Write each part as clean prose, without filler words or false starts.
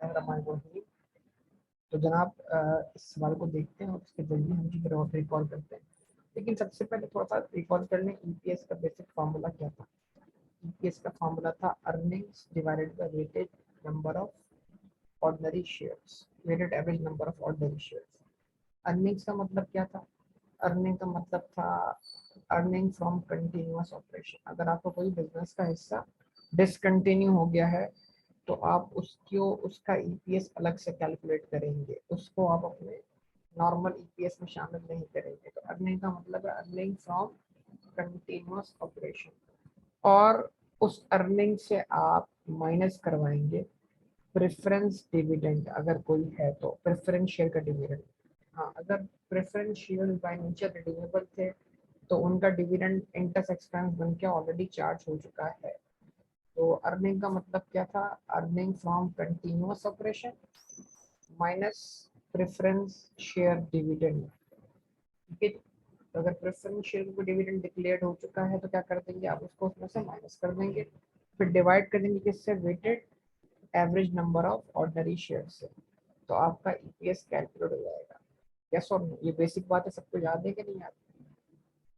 रही। तो जनाब इस सवाल को देखते हैं और उसके जल्दी हम चीज़ें और रिकॉल करते हैं। लेकिन सबसे पहले थोड़ा सा रिकॉल कर लें ईपीएस का बेसिक फार्मूला क्या था। ईपीएस का फार्मूला था earnings divided by weighted number of ordinary shares, weighted average number of ordinary shares. Earnings का मतलब क्या था? अर्निंग का मतलब था अर्निंग फ्रॉम कंटिन्यूअस ऑपरेशन। अगर आपका कोई बिजनेस का हिस्सा डिसकंटिन्यू हो गया है तो आप उसको उसका ईपीएस अलग से कैलकुलेट करेंगे, उसको आप अपने नॉर्मल ईपीएस में शामिल नहीं करेंगे। तो अर्निंग का मतलब है अर्निंग फ्रॉम कंटिन्यूअस ऑपरेशन, और उस अर्निंग से आप माइनस करवाएंगे प्रेफरेंस डिविडेंड, अगर कोई है तो प्रेफरेंस शेयर का डिविडेंड। हाँ, अगर preference share by nature redeemable थे तो उनका डिविडेंड इंटरेस्ट एक्सपेंस बन के ऑलरेडी चार्ज हो चुका है। तो अर्निंग का मतलब क्या था? Earning from continuous operation minus preference share dividend. ठीक है, तो अगर प्रेफरेंस शेयर को डिविडेंड डिक्लेयर्ड हो चुका है तो क्या कर देंगे आप, उसको उसमें से माइनस कर देंगे, फिर डिवाइड कर देंगे किससे? Weighted average number of ordinary share से। तो आपका ईपीएस कैलकुलेट हो जाएगा। यस और नो? ये बेसिक बात है, सबको याद है कि नहीं याद?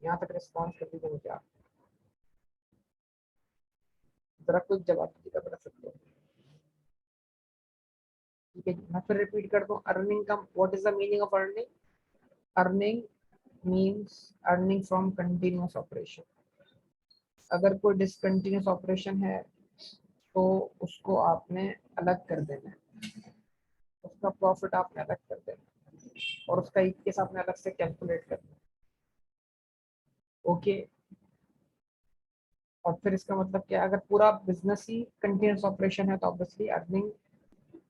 यहाँ तक रिस्पॉन्स कर दीजिए मुझे आप, जरा कुछ जवाब दीजिएगा बता सकते हो। ठीक है, मैं फिर रिपीट कर दूं, अर्निंग का what is the meaning of earning? Earning means earning from continuous operation. अगर कोई डिसकंटिन्यूअस ऑपरेशन है तो उसको आपने अलग कर देना है, उसका प्रॉफिट आपने अलग कर देना है और उसका ईपीएस आपने अलग से कैलकुलेट करना है। ओके, और फिर इसका मतलब क्या है? अगर पूरा बिजनेस ही कंटिन्यूअस ऑपरेशन है तो ऑब्वियसली अर्निंग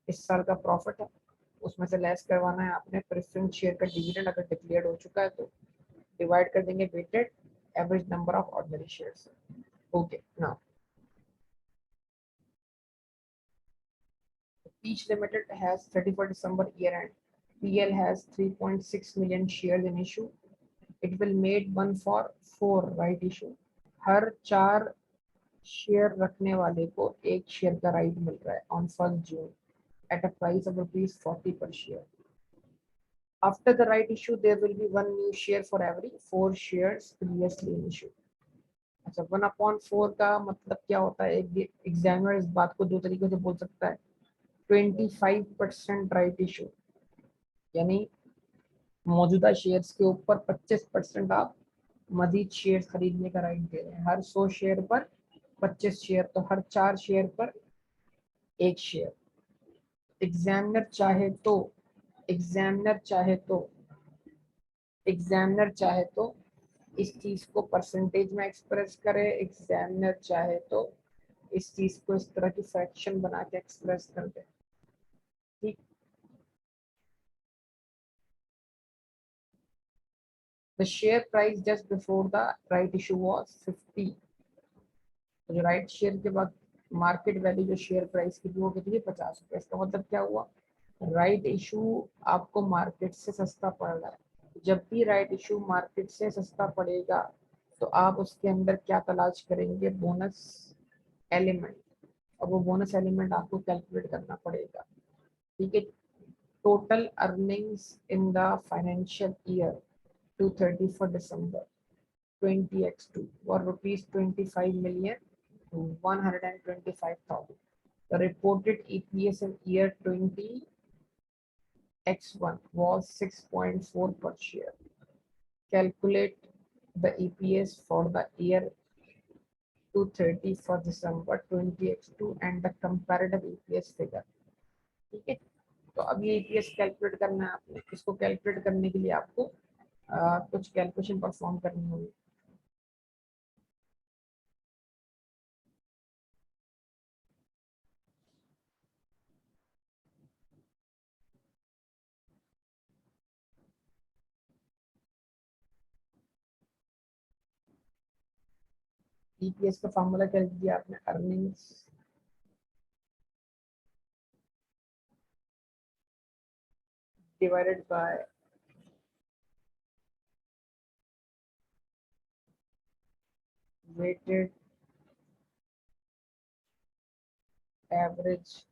इस साल का प्रॉफिट है, उसमें से लेस करवाना है आपने प्रेफरेंस शेयर का डिविडेंड, अगर डिक्लेयर्ड हो चुका है तो डिवाइड कर देंगे weighted average number of ordinary shares. Okay, now Peach Limited has 31 December year end. PL has 3.6 million shares in issue. It will made one for 4 right issue. Her 4 share रखने वाले को एक शेयर का right मिल रहा है on 1 June at a price of ₹40 per share. After the right issue, there will be one new share for every 4 shares previously in issue. अच्छा, 1/4 का मतलब क्या होता है? एक एग्जामिनर इस बात को दो तरीके से बोल सकता है। 25% राइट इशू, यानी मौजूदा शेयर्स के ऊपर 25% आप मजीद शेयर खरीदने का राइट दे रहे हैं। हर 100 शेयर पर 25 शेयर, तो हर 4 शेयर पर एक शेयर। एग्जामिनर चाहे तो एग्जामिनर चाहे तो एग्जामिनर चाहे तो इस चीज को परसेंटेज में एक्सप्रेस करे, एग्जामिनर चाहे तो इस चीज को इस तरह की फ्रैक्शन बना के एक्सप्रेस कर दे। ठीक, the share price just before the right issue was 50। तो जो राइट शेयर के बाद मार्केट वैल्यू जो शेयर प्राइस की थी वो कितनी? 50 रुपये। इसका मतलब क्या हुआ? राइट इशू आपको मार्केट से सस्ता पड़ रहा है। जब भी राइट इशू मार्केट से सस्ता पड़ेगा तो आप उसके अंदर क्या तलाश करेंगे? बोनस एलिमेंट, और वो बोनस एलिमेंट आपको कैलकुलेट करना पड़ेगा। ठीक है, total earnings in the financial year to 31 December 20x2 were ₹25,125,000. The reported EPS in year 20x1 was 6.4 per share. Calculate the EPS for the year to 31 December 20x2 and the comparative EPS figure. ठीक है, तो अब ये EPS calculate करना है आपने। इसको calculate करने के लिए आपको कुछ कैलकुलेशन परफॉर्म करनी होगी। ईपीएस का फॉर्मूला क्या दिया आपने? Earnings divided by weighted average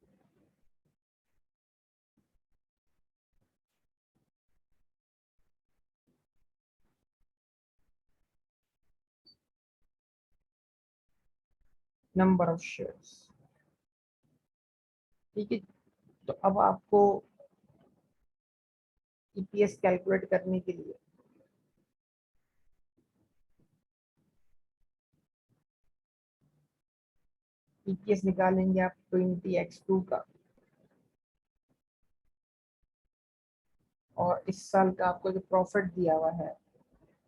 number of shares. ठीक है, तो अब आपको ईपीएस कैलकुलेट करने के लिए ईपीएस निकालेंगे आप 20x2 का, और इस साल का आपको जो प्रॉफिट दिया हुआ है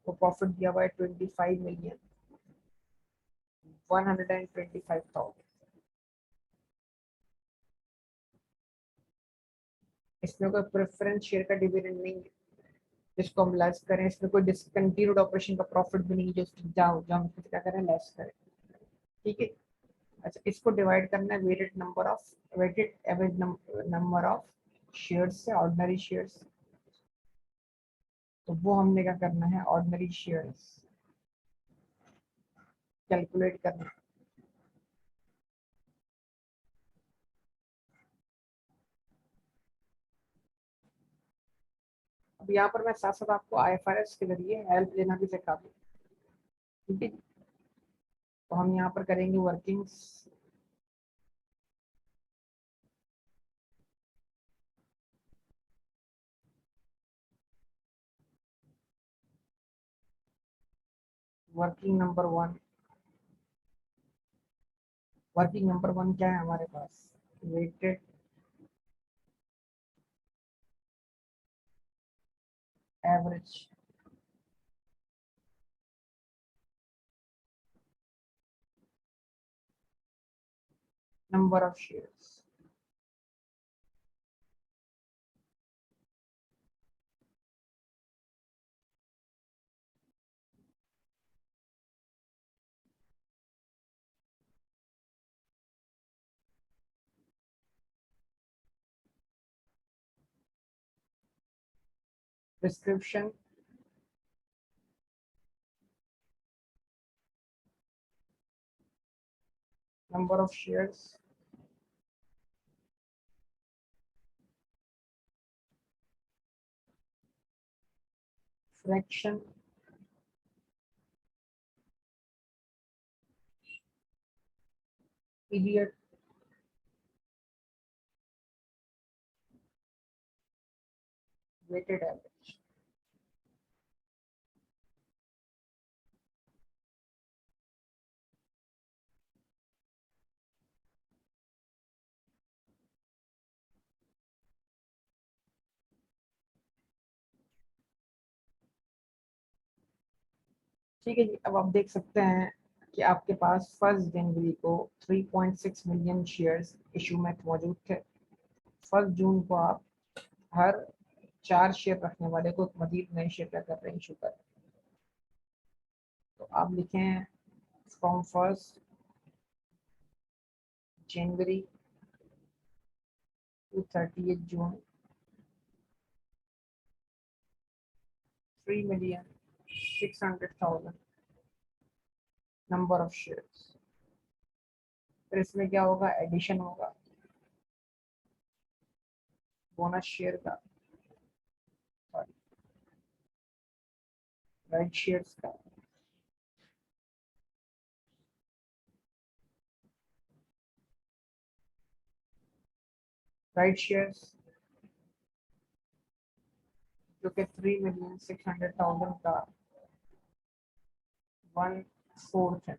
वो प्रॉफिट दिया हुआ है 25,125,000। इसमें कोई प्रेफरेंस शेयर का डिविडेंड नहीं है जिसको हम लेस करें, इसमें कोई डिसकंटिन्यूड ऑपरेशन का प्रॉफिट भी नहीं है जो जाओ जो हम क्या करें लेस करें। ठीक है, अच्छा इसको डिवाइड करना है weighted average number of shares से, ऑर्डिनरी शेयर्स। तो वो हमने क्या करना है, ऑर्डिनरी शेयर्स कैलकुलेट करना है। अब यहाँ पर मैं साथ साथ आपको आईएफआरएस के जरिए हेल्प लेना भी सिखा दूँ। ठीक है, तो हम यहाँ पर करेंगे वर्किंग्स। वर्किंग नंबर वन क्या है हमारे पास, weighted average number of shares. Description number of shares, fraction period, weighted average. ठीक है जी, अब आप देख सकते हैं कि आपके पास 1 जनवरी को 3.6 मिलियन शेयर्स इशू में मौजूद थे। 1 जून को आप हर 4 शेयर रखने वाले को मजीद नए शेयर क्या कर रहे हैं, इशू कर रहे हैं। तो आप लिखें फ्रॉम 1 जनवरी टू 30 जून 3,600,000 नंबर ऑफ शेयर्स। फिर इसमें क्या होगा, एडिशन होगा बोनस शेयर का, सॉरी राइट शेयर्स का, राइट शेयर्स जो कि 3,600,000 का 1/4 है।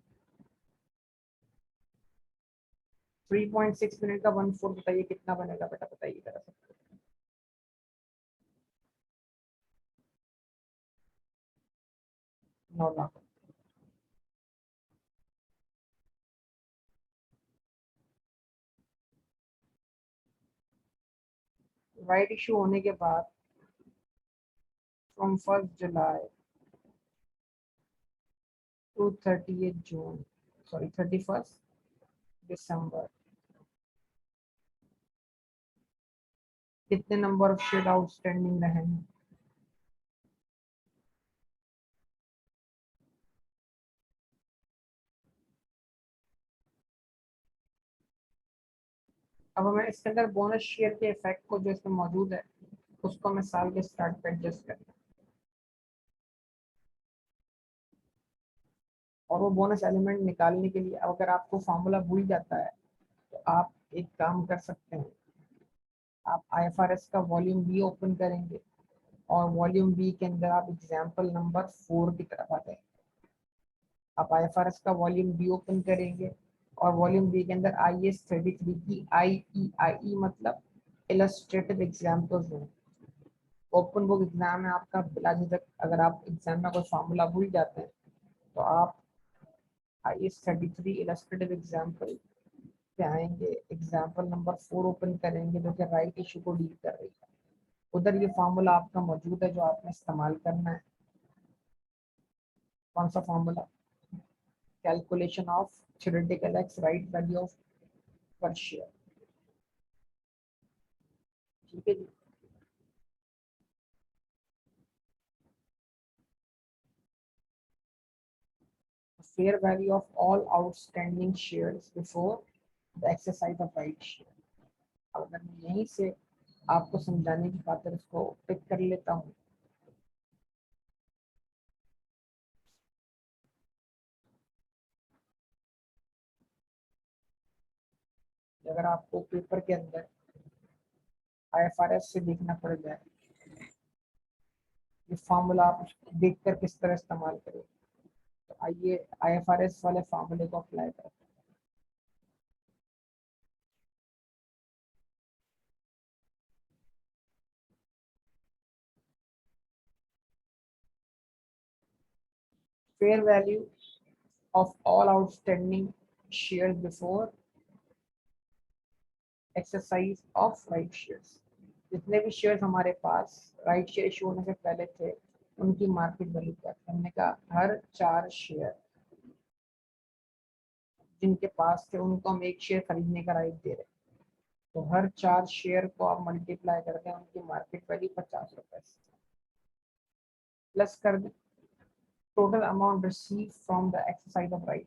3.6 मिनट का 1/4 बताइए कितना बनेगा बेटा, बताइए जरा सा। 9 लाख। राइट इशू होने के बाद फ्रॉम 1 जुलाई टू 30 जून, सॉरी 31 दिसंबर, कितने नंबर ऑफ शेयर आउटस्टैंडिंग रहे हैं। अब हमें इसके अंदर बोनस शेयर के इफेक्ट को जो इसमें मौजूद है उसको हमें साल के स्टार्ट पे एडजस्ट करना है। और वो बोनस एलिमेंट निकालने के लिए अगर आपको फार्मूला भूल जाता है तो आप एक काम कर सकते हैं, आप IFRS का वॉल्यूम बी ओपन करेंगे और वॉल्यूम बी के अंदर आप एग्जाम्पल नंबर 4 की तरफ आ जाएंगे। आप IFRS का वॉल्यूम बी ओपन करेंगे और वॉल्यूम बी के अंदर IAS 33 की आई मतलब इलस्ट्रेटिव एग्जाम्पल्स हैं। ओपन बुक एग्जाम है आपका, बिला झिझक अगर आप एग्जाम में कोई फार्मूला भूल जाते हैं तो आप IAS 33 इलस्ट्रेटिव एग्जाम्पल पे आएंगे, एग्जाम्पल नंबर 4 ओपन करेंगे जो कि राइट इशू को डील कर रही है। उधर ये फार्मूला आपका मौजूद है जो आपने इस्तेमाल करना है। कौन सा formula? Calculation of theoretical ex right value of per share. ठीक है जी। Fair value of all outstanding shares before the exercise of right share. अगर मैं यहीं से आपको समझाने की खातिर इसको पिक कर लेता हूँ। अगर आपको पेपर के अंदर IFRS से देखना पड़ जाए, ये फार्मूला आप देखकर किस तरह इस्तेमाल करें, तो आइए IFRS वाले फार्मूले को अप्लाई करें। Fair value of all outstanding shares before exercise of right shares. जितने भी शेयर्स हमारे पास राइट शेयर इशू होने से पहले थे उनकी मार्केट वैल्यू क्या थी? हमने कहा हर 4 शेयर जिनके पास थे उनको हम एक शेयर खरीदने का राइट दे रहे हैं। तो हर 4 शेयर को आप मल्टीप्लाई करते हैं उनकी मार्केट वैल्यू 50 रुपए से, प्लस कर दें total amount receive from the exercise of right.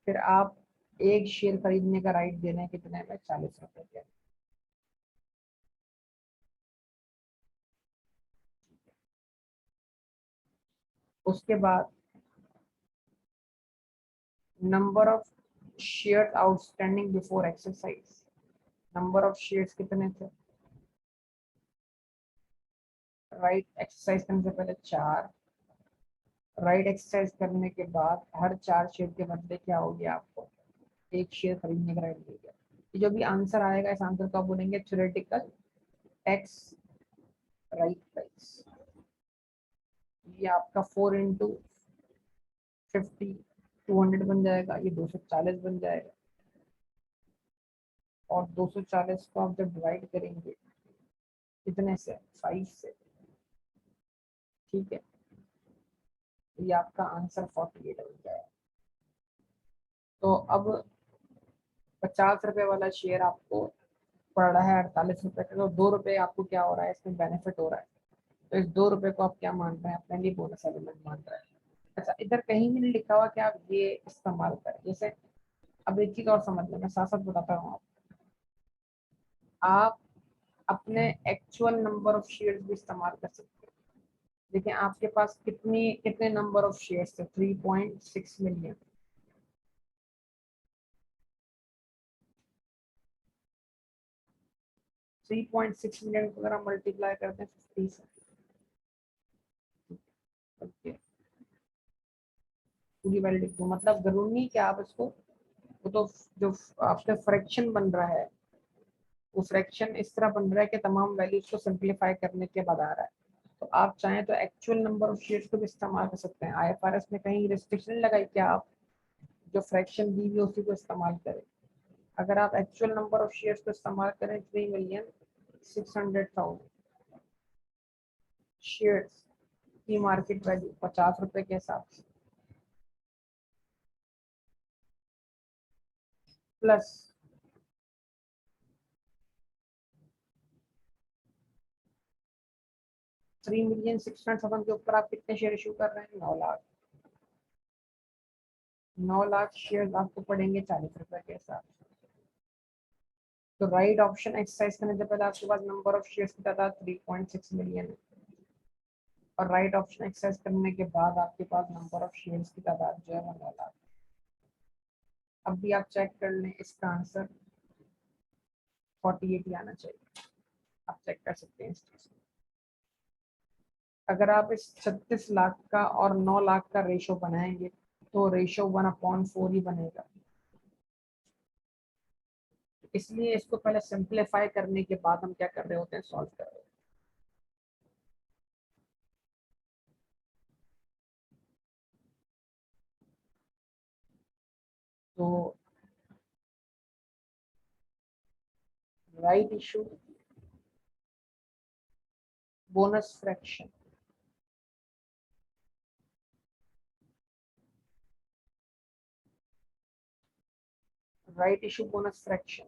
फिर आप एक शेयर खरीदने का राइट दे रहे हैं कितने में? 40 रुपए के। उसके बाद number of share outstanding before exercise. Number of shares कितने थे? राइट एक्सरसाइज करने से पहले 4, राइट एक्सरसाइज करने के बाद हर 4 शेयर के बदले क्या हो गया? आपको एक शेयर खरीदने का राइट मिल गया। ये जो भी आंसर आएगा इस आंसर को आप बोलेंगे थ्योरेटिकल टैक्स राइट प्राइस। ये आपका 4 into 50 200 बन जाएगा, ये 240 बन जाएगा। और 240 को आप जब डिवाइड करेंगे कितने से? 5 से। ठीक है, तो ये आपका आंसर 48 बन जाएगा। तो अब 50 रुपए वाला शेयर आपको पड़ रहा है 48 रुपए का, तो 2 रुपए आपको क्या हो रहा है इसमें बेनिफिट हो रहा है। तो इस 2 रुपए को आप क्या मान रहे हैं? अपने लिए बोनस एलिमेंट मान रहे हैं। अच्छा, इधर कहीं भी नहीं लिखा हुआ कि आप ये इस्तेमाल करें। जैसे अब एक चीज और समझ लें, मैं साथ साथ बताता हूँ। आप अपने एक्चुअल नंबर ऑफ शेयर्स भी इस्तेमाल कर सकते हैं। देखिए आपके पास कितने नंबर ऑफ शेयर्स थे? 3.6 मिलियन। 3.6 मिलियन को अगर हम मल्टीप्लाई करते हैं 50 से, ओके, पूरी वैल्यू लिख दो। मतलब जरूरी नहीं कि आप इसको, वो तो जो आपका फ्रैक्शन बन रहा है वो फ्रैक्शन इस तरह बन रहा है कि तमाम वैल्यूज को सिंप्लीफाई करने के बाद आ रहा है। तो आप चाहें तो एक्चुअल नंबर ऑफ शेयर्स को भी इस्तेमाल कर सकते हैं। IFRS में कहीं रिस्ट्रिक्शन लगाई कि आप जो फ्रैक्शन दी हुई है उसी को इस्तेमाल करें। अगर आप एक्चुअल नंबर ऑफ शेयर्स को इस्तेमाल करें 3,600,000 शेयर्स की मार्केट वैल्यू 50 रुपए के हिसाब से, प्लस 3,600,000 के ऊपर आप कितने शेयर इशू कर रहे हैं? 9 लाख। 9 लाख शेयर आपको पड़ेंगे 40 रुपए के हिसाब से। तो राइट ऑप्शन एक्सरसाइज करने से पहले आपके पास नंबर ऑफ शेयर्स की तादाद 3.6 मिलियन है। और राइट ऑप्शन एक्सेस करने के बाद आपके पास नंबर ऑफ शेयर्स की तादाद जो है 1 लाख। अब भी आप चेक कर लें, इसका आंसर 48 ही आना चाहिए। आप चेक कर सकते हैं इस चीज को। अगर आप इस 36 लाख का और 9 लाख का रेशो बनाएंगे तो रेशो 1/4 ही बनेगा। इसलिए इसको पहले सिंप्लीफाई करने के बाद हम क्या कर रहे होते हैं, सॉल्व कर रहे होते हैं। तो right issue, bonus fraction, right issue bonus fraction,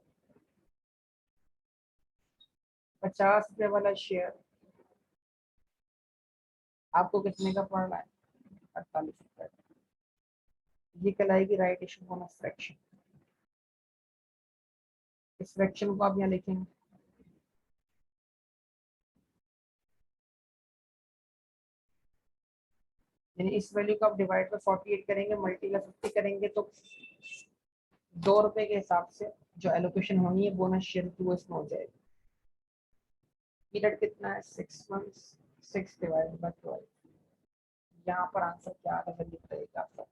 50 रुपये वाला शेयर आपको कितने का पड़ रहा है, 48 रुपये। ये कहलाएगी राइट इशू बोनस फ्रैक्शन। इस फ्रैक्शन को आप यहाँ लिखेंगे, यानी इस वैल्यू को आप डिवाइड बाय 48 करेंगे, मल्टीप्लाई 50 करेंगे तो 2 रुपए के हिसाब से जो एलोकेशन होनी है बोनस शेयर की वो इसमें हो जाएगी। पीरियड कितना है, 6 मंथ्स, 6/12। यहाँ पर आंसर क्या आ रहा है, लिख रहेगा आपका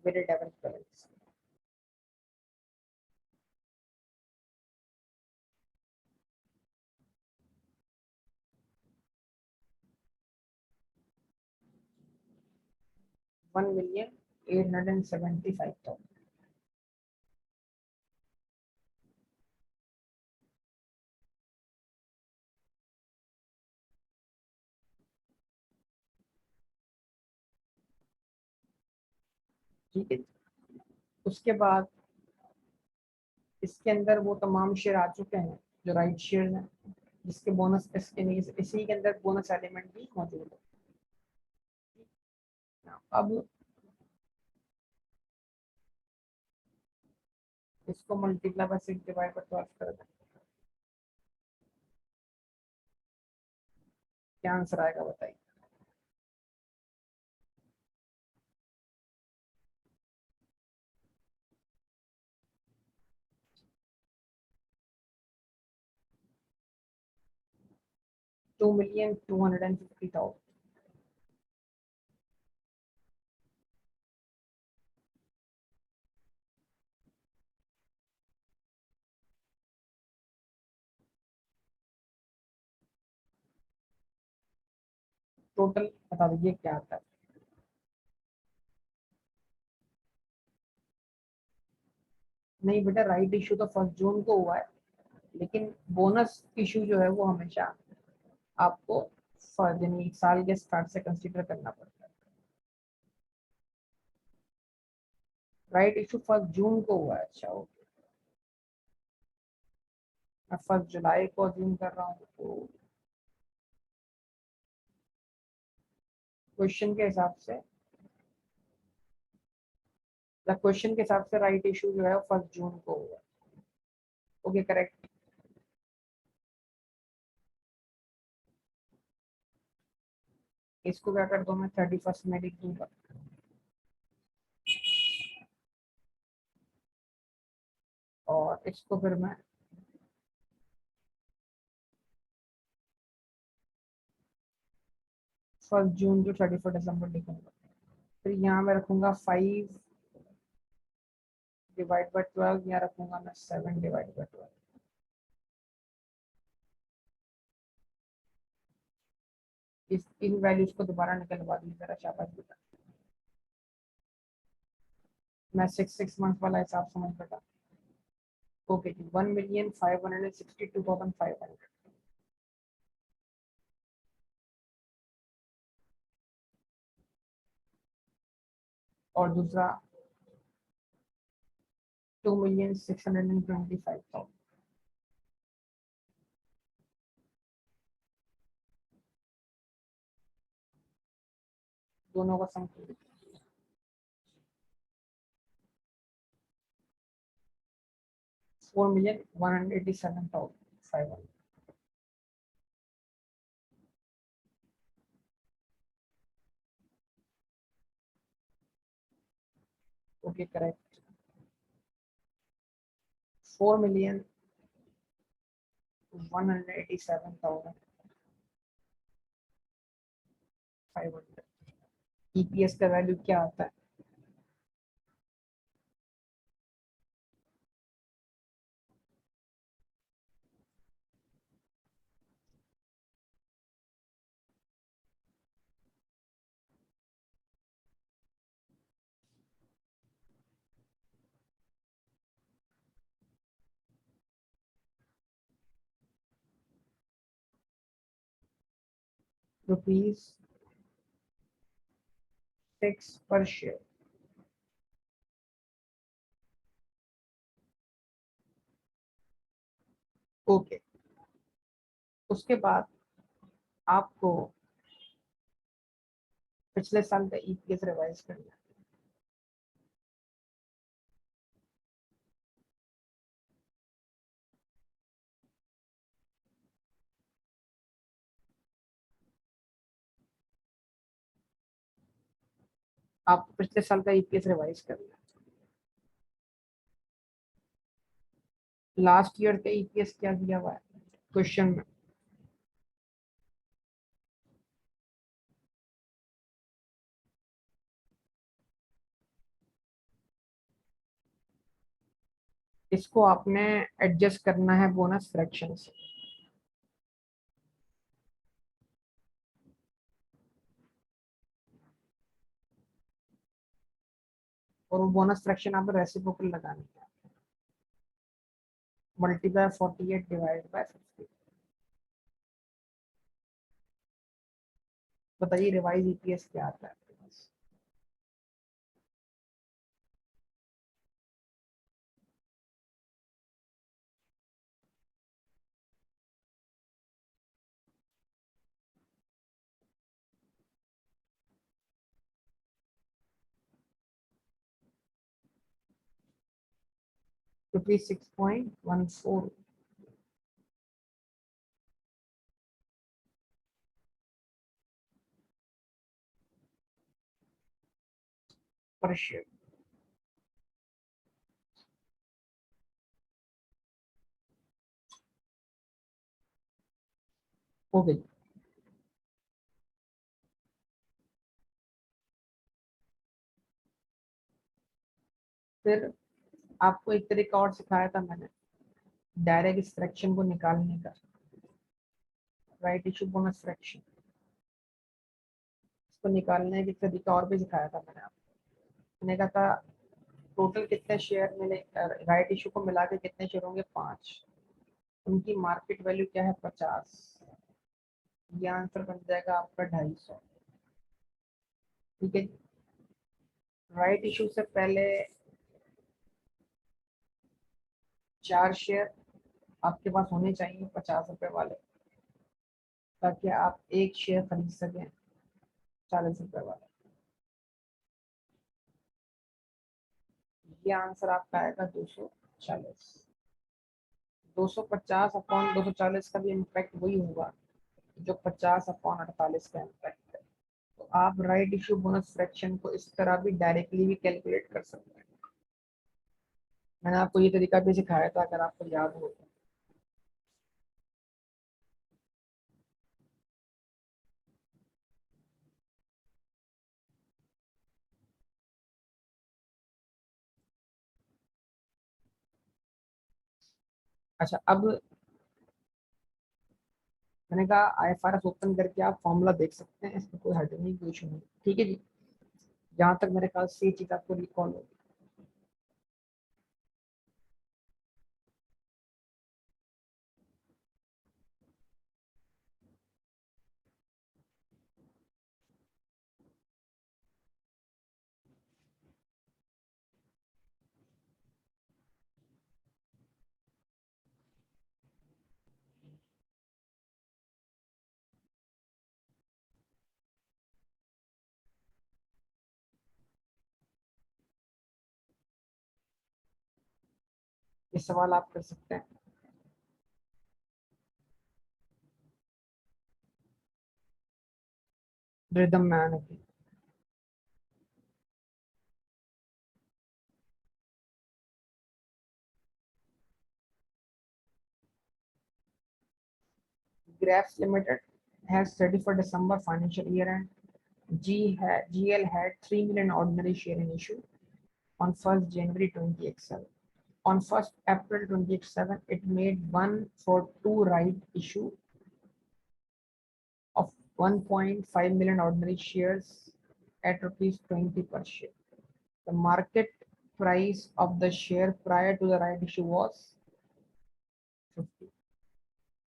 वेरी डेवलप बैलेंस। $1,875,000। ठीक है, उसके बाद इसके अंदर वो तमाम शेयर आ चुके हैं जो राइट शेयर हैं, जिसके बोनस इसके नहीं, इसी के अंदर बोनस एलिमेंट भी मौजूद है। अब इसको मल्टीप्लाई बाय 6 डिवाइड बाय 12 कर दें, क्या आंसर आएगा बताइए। 2,250,000। टोटल बता दीजिए क्या आता है। नहीं बेटा, राइट इशू तो 1 जून को हुआ है, लेकिन बोनस इशू जो है वो हमेशा आपको यानी साल के स्टार्ट से कंसीडर करना पड़ता है। राइट इशू 1 जून को हुआ है। अच्छा ओके, मैं 1 जुलाई को अज्यूम कर रहा हूँ, तो क्वेश्चन के हिसाब से, क्वेश्चन के हिसाब से राइट इशू जो है 1 जून को हुआ। Okay correct. इसको क्या कर दो, मैं 31 में लिख दूंगा। और इसको फिर मैं 1 जून टू 31 दिसंबर लिखूंगा। फिर यहाँ मैं रखूंगा 5/12, यहाँ रखूंगा मैं 7/12। इस इन वैल्यूज को दोबारा निकलवा दी जरा, शाबाश बेटा। मैं 6 6 मंथ वाला हिसाब समझ बेटा। ओके जी, 1,562,500। और दूसरा 2,625,000। दोनों का सम 4,187,500। Okay correct. 4,187,500। ईपीएस का वैल्यू क्या आता है? ₹6 पर शेयर। ओके, उसके बाद आपको पिछले साल का ईपीएस रिवाइज करना है। आपको पिछले साल का ईपीएस रिवाइज करना है। लास्ट ईयर का ईपीएस क्या दिया हुआ है क्वेश्चन में? इसको आपने एडजस्ट करना है बोनस फ्रैक्शन से। और वो बोनस फ्रैक्शन आप रेसिप्रोकल लगानी है। Multiply 48 divide by 50। बताइए रिवाइज ईपीएस क्या आता है आपके पास? ₹6.14 पर शेयर। हो गई। फिर आपको एक तरीका और सिखाया था मैंने, डायरेक्ट इस फ्रैक्शन को निकालने का, राइट इशू बोनस फ्रैक्शन। इसको निकालने का तरीका और भी सिखाया था मैंने आपको। मैंने कहा था टोटल कितने शेयर मिले, राइट इशू को मिला के कितने शेयर होंगे? 5। उनकी मार्केट वैल्यू क्या है? 50। ये आंसर बन जाएगा आपका 250। ठीक है। राइट इशू से पहले 4 शेयर आपके पास होने चाहिए ₹50 वाले, ताकि आप एक शेयर खरीद सकें ₹40 वाला। ये आंसर आपका आएगा 240। 250 अपॉन 240 का भी इम्पैक्ट वही होगा जो 50/48 का इम्पैक्ट है। तो आप राइट इशू बोनस फ्रैक्शन को इस तरह भी डायरेक्टली भी कैलकुलेट कर सकते हैं। मैंने आपको ये तरीका भी सिखाया था, अगर आपको याद हो तो। अच्छा, अब मैंने कहा आईएफआरएस ओपन करके आप फॉर्मूला देख सकते हैं, इसमें कोई हर्ट नहीं, कोई इशू नहीं। ठीक है जी, जहाँ तक मेरे ख्याल से ये चीज़ आपको रिकॉल होगी। ये सवाल आप कर सकते हैं। रिदम में आने की। Graphs Limited has 31st December financial year end. GL had 3 million ordinary share in issue on 1st January 2087. On 1st April 2087, it made 142 right issue of 1.5 million ordinary shares at rupees 20 per share. The market price of the share prior to the right issue was 50.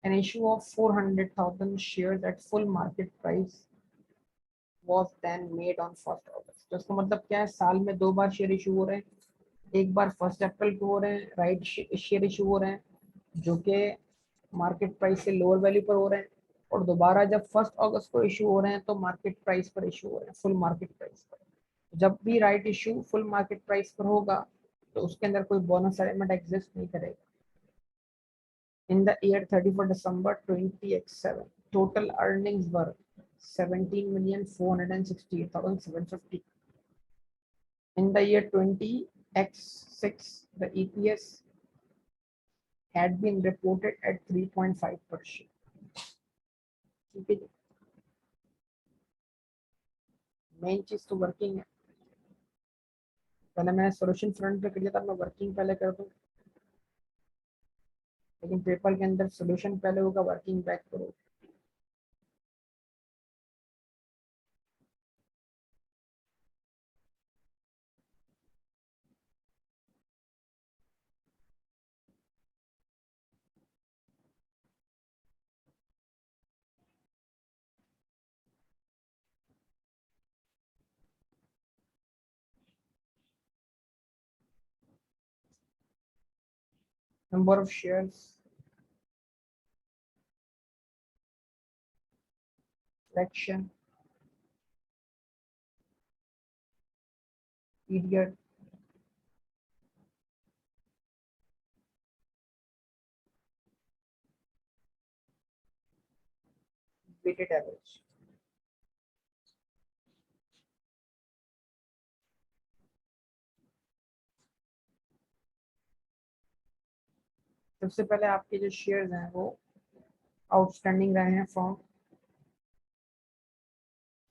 An issue of 400,000 shares at full market price was then made on 1st August. तो इसका मतलब क्या है, साल में 2 बार share issue हो रहे हैं, एक बार 1st अप्रैल को हो रहे हैं, राइट शेयर इशू हो रहे हैं जो कि मार्केट प्राइस से लोअर वैल्यू पर हो रहे हैं, और दोबारा जब 1st अगस्त को इशू हो रहे हैं तो मार्केट प्राइस पर इशू हो रहे हैं, फुल मार्केट प्राइस पर। जब भी right issue full market price पर होगा तो उसके अंदर कोई बोनस एलिमेंट एग्जिस्ट नहीं करेगा। In the year 31st December 2087, total earnings were 17,468,750. In the year 20x6, the EPS had been reported at 3.5 per share. ठीक है, मेन चीज तो वर्किंग है। पहले मैंने सोल्यूशन फ्रंट पे कर दिया था, मैं वर्किंग पहले कर दूं, लेकिन पेपर के अंदर सोल्यूशन पहले होगा, वर्किंग बैक करो। Number of shares, selection, period, weighted average। सबसे पहले आपके जो शेयर्स हैं वो आउटस्टैंडिंग रहे हैं from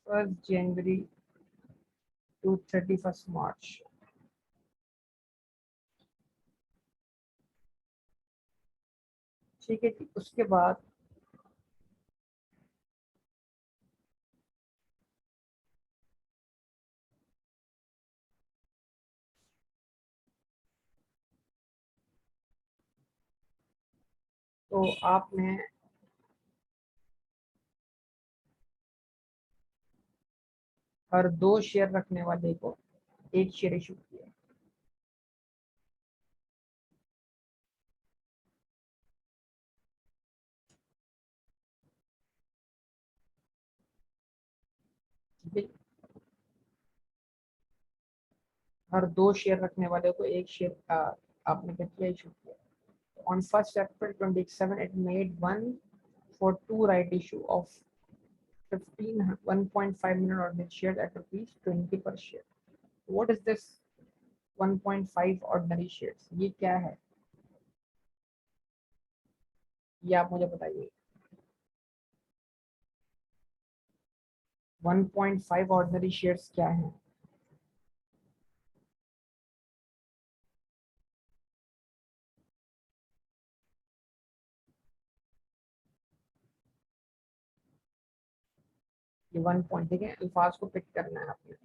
1st January to 31st मार्च। ठीक है जी, उसके बाद तो आपने हर 2 शेयर रखने वाले को 1 शेयर इशू किया। ठीक है, हर 2 शेयर रखने वाले को 1 शेयर आपने क्या किया, इशू किया। On 1st April 2027, it made 142 right issue of 1.5 million ordinary shares at rupees 20 per share. What is this 1.5 ordinary shares? ये क्या है, ये आप मुझे बताइए। 1.5 ऑर्डिनरी शेयर्स क्या है? ये 1 पॉइंट, ठीक है, अल्फाज को पिक करना है आपने।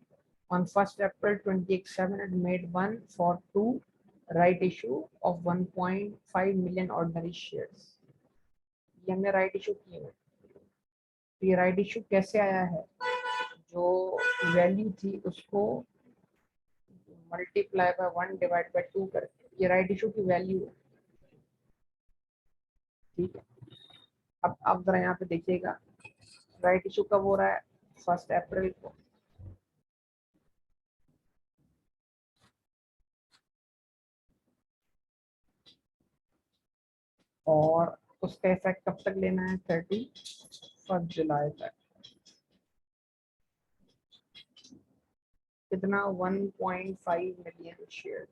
On 1st April 2087, it made 142 right issue of 1.5 million ordinary shares। ये हमने राइट इशू किए हैं। तो ये राइट इशू कैसे आया है, जो वैल्यू थी उसको मल्टीप्लाई बाय 1 डिवाइड बाय 2 करके, ये राइट इशू की वैल्यू है। ठीक है, अब आप जरा यहाँ पे देखिएगा, राइट इशू कब हो रहा है, 1st अप्रैल को। और उसका इफेक्ट कब तक लेना है, 31 जुलाई तक। कितना, 1.5 मिलियन शेयर।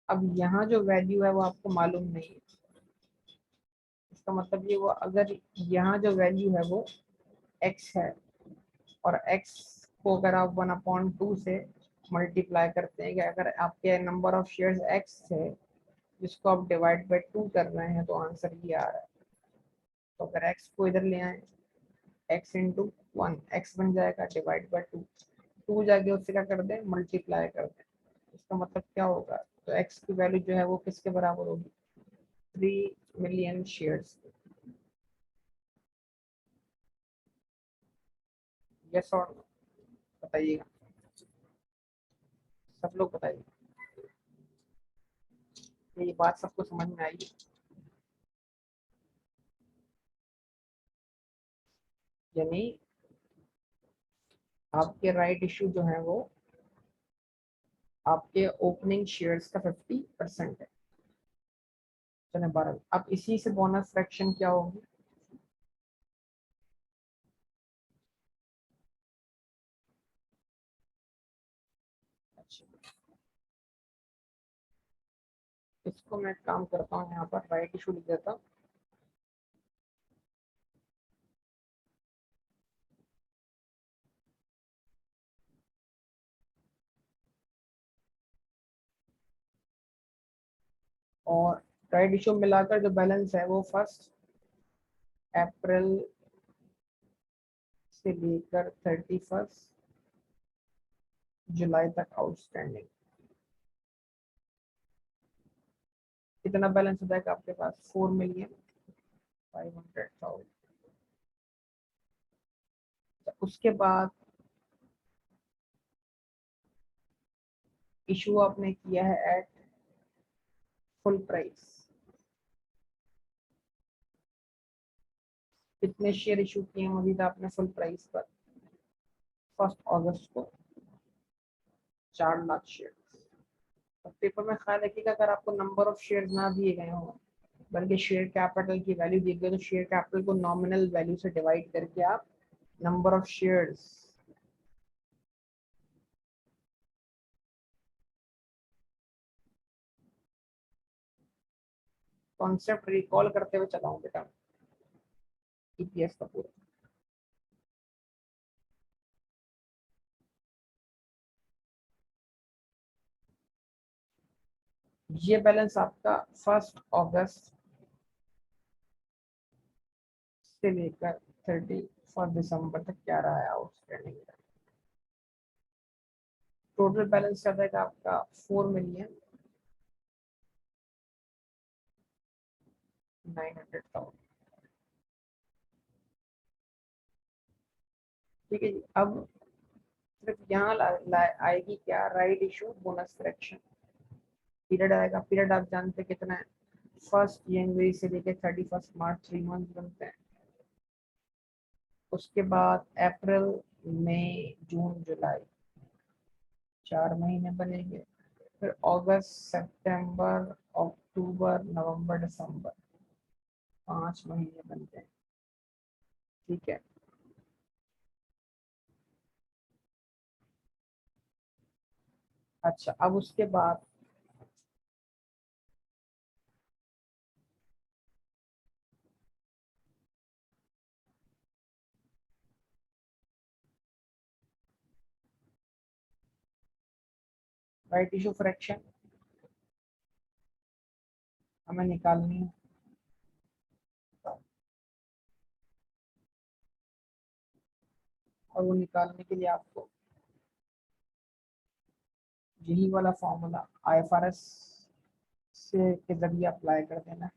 अब यहाँ जो वैल्यू है वो आपको मालूम नहीं है, इसका मतलब ये हुआ अगर यहाँ जो वैल्यू है वो x है और x को अगर आप 1/2 से मल्टीप्लाई करते हैं कि अगर आपके नंबर ऑफ शेयर्स x है जिसको आप डिवाइड बाय 2 कर रहे हैं तो आंसर ये आ रहा है। तो अगर x को इधर ले आए x इंटू 1 x बन जाएगा डिवाइड बाय 2, 2 जाके उससे क्या कर दें मल्टीप्लाई कर दें। इसका मतलब क्या होगा, तो x की वैल्यू जो है वो किसके बराबर होगी 3 मिलियन शेयर्स। यस और नो, बताइएगा, सब लोग बताइए ये बात सबको समझ में आई। यानी आपके राइट इशू जो है वो आपके ओपनिंग शेयर्स का 50% है। चले 12, अब इसी से बोनस फ्रैक्शन क्या होगी, अच्छा इसको मैं काम करता हूँ, यहाँ पर राइट इशू लिख देता हूँ। और राइट इशू मिलाकर जो बैलेंस है वो 1 अप्रैल से लेकर 31 जुलाई तक आउटस्टैंडिंग। कितना बैलेंस हो जाएगा आपके पास 4,500,000। उसके बाद इशू आपने किया है एट फुल प्राइस। कितने शेयर इशू किए हैं मजीद आपने फुल प्राइस पर 1 अगस्त को 4 लाख शेयर। तो पेपर में ख्याल रखिएगा अगर आपको नंबर ऑफ शेयर ना दिए गए हों बल्कि शेयर कैपिटल की वैल्यू दी गई तो शेयर कैपिटल को नॉमिनल वैल्यू से डिवाइड करके आप number of shares concept recall करते हुए चलाऊं बेटा ईपीएस का पूरा। ये बैलेंस आपका 1 अगस्त से लेकर 31 दिसंबर तक क्या रहा है आउटस्टैंडिंग। टोटल बैलेंस क्या रहेगा आपका 4,900,000। ठीक है जी, अब सिर्फ यहाँ आएगी क्या right issue bonus correction. Period आएगा, पीरियड आप जानते कितना है 1 जनवरी से लेकर 31 मार्च, 3 मंथ बनते हैं। उसके बाद अप्रैल मई जून जुलाई 4 महीने बनेंगे। फिर अगस्त सितंबर अक्टूबर नवंबर दिसंबर 5 महीने बनते हैं। ठीक है, अच्छा अब उसके बाद राइट इशू फ्रैक्शन हमें निकालनी है। और वो निकालने के लिए आपको यही वाला फॉर्मूला आईएफआरएस से के जरिए अप्लाई कर देना है।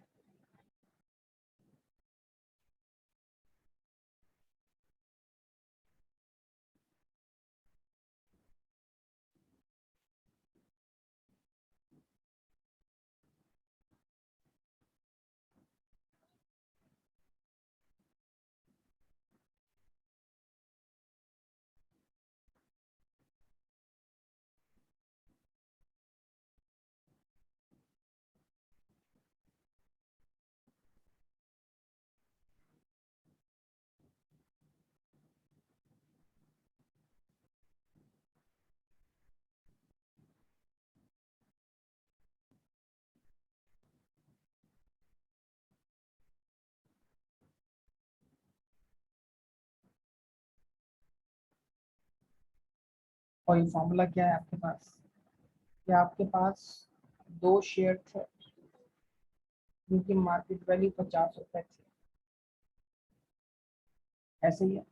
और ये फॉर्मूला क्या है आपके पास, कि आपके पास 2 शेयर थे जिनकी मार्केट वैल्यू 50 रुपए थी, ऐसे ही है।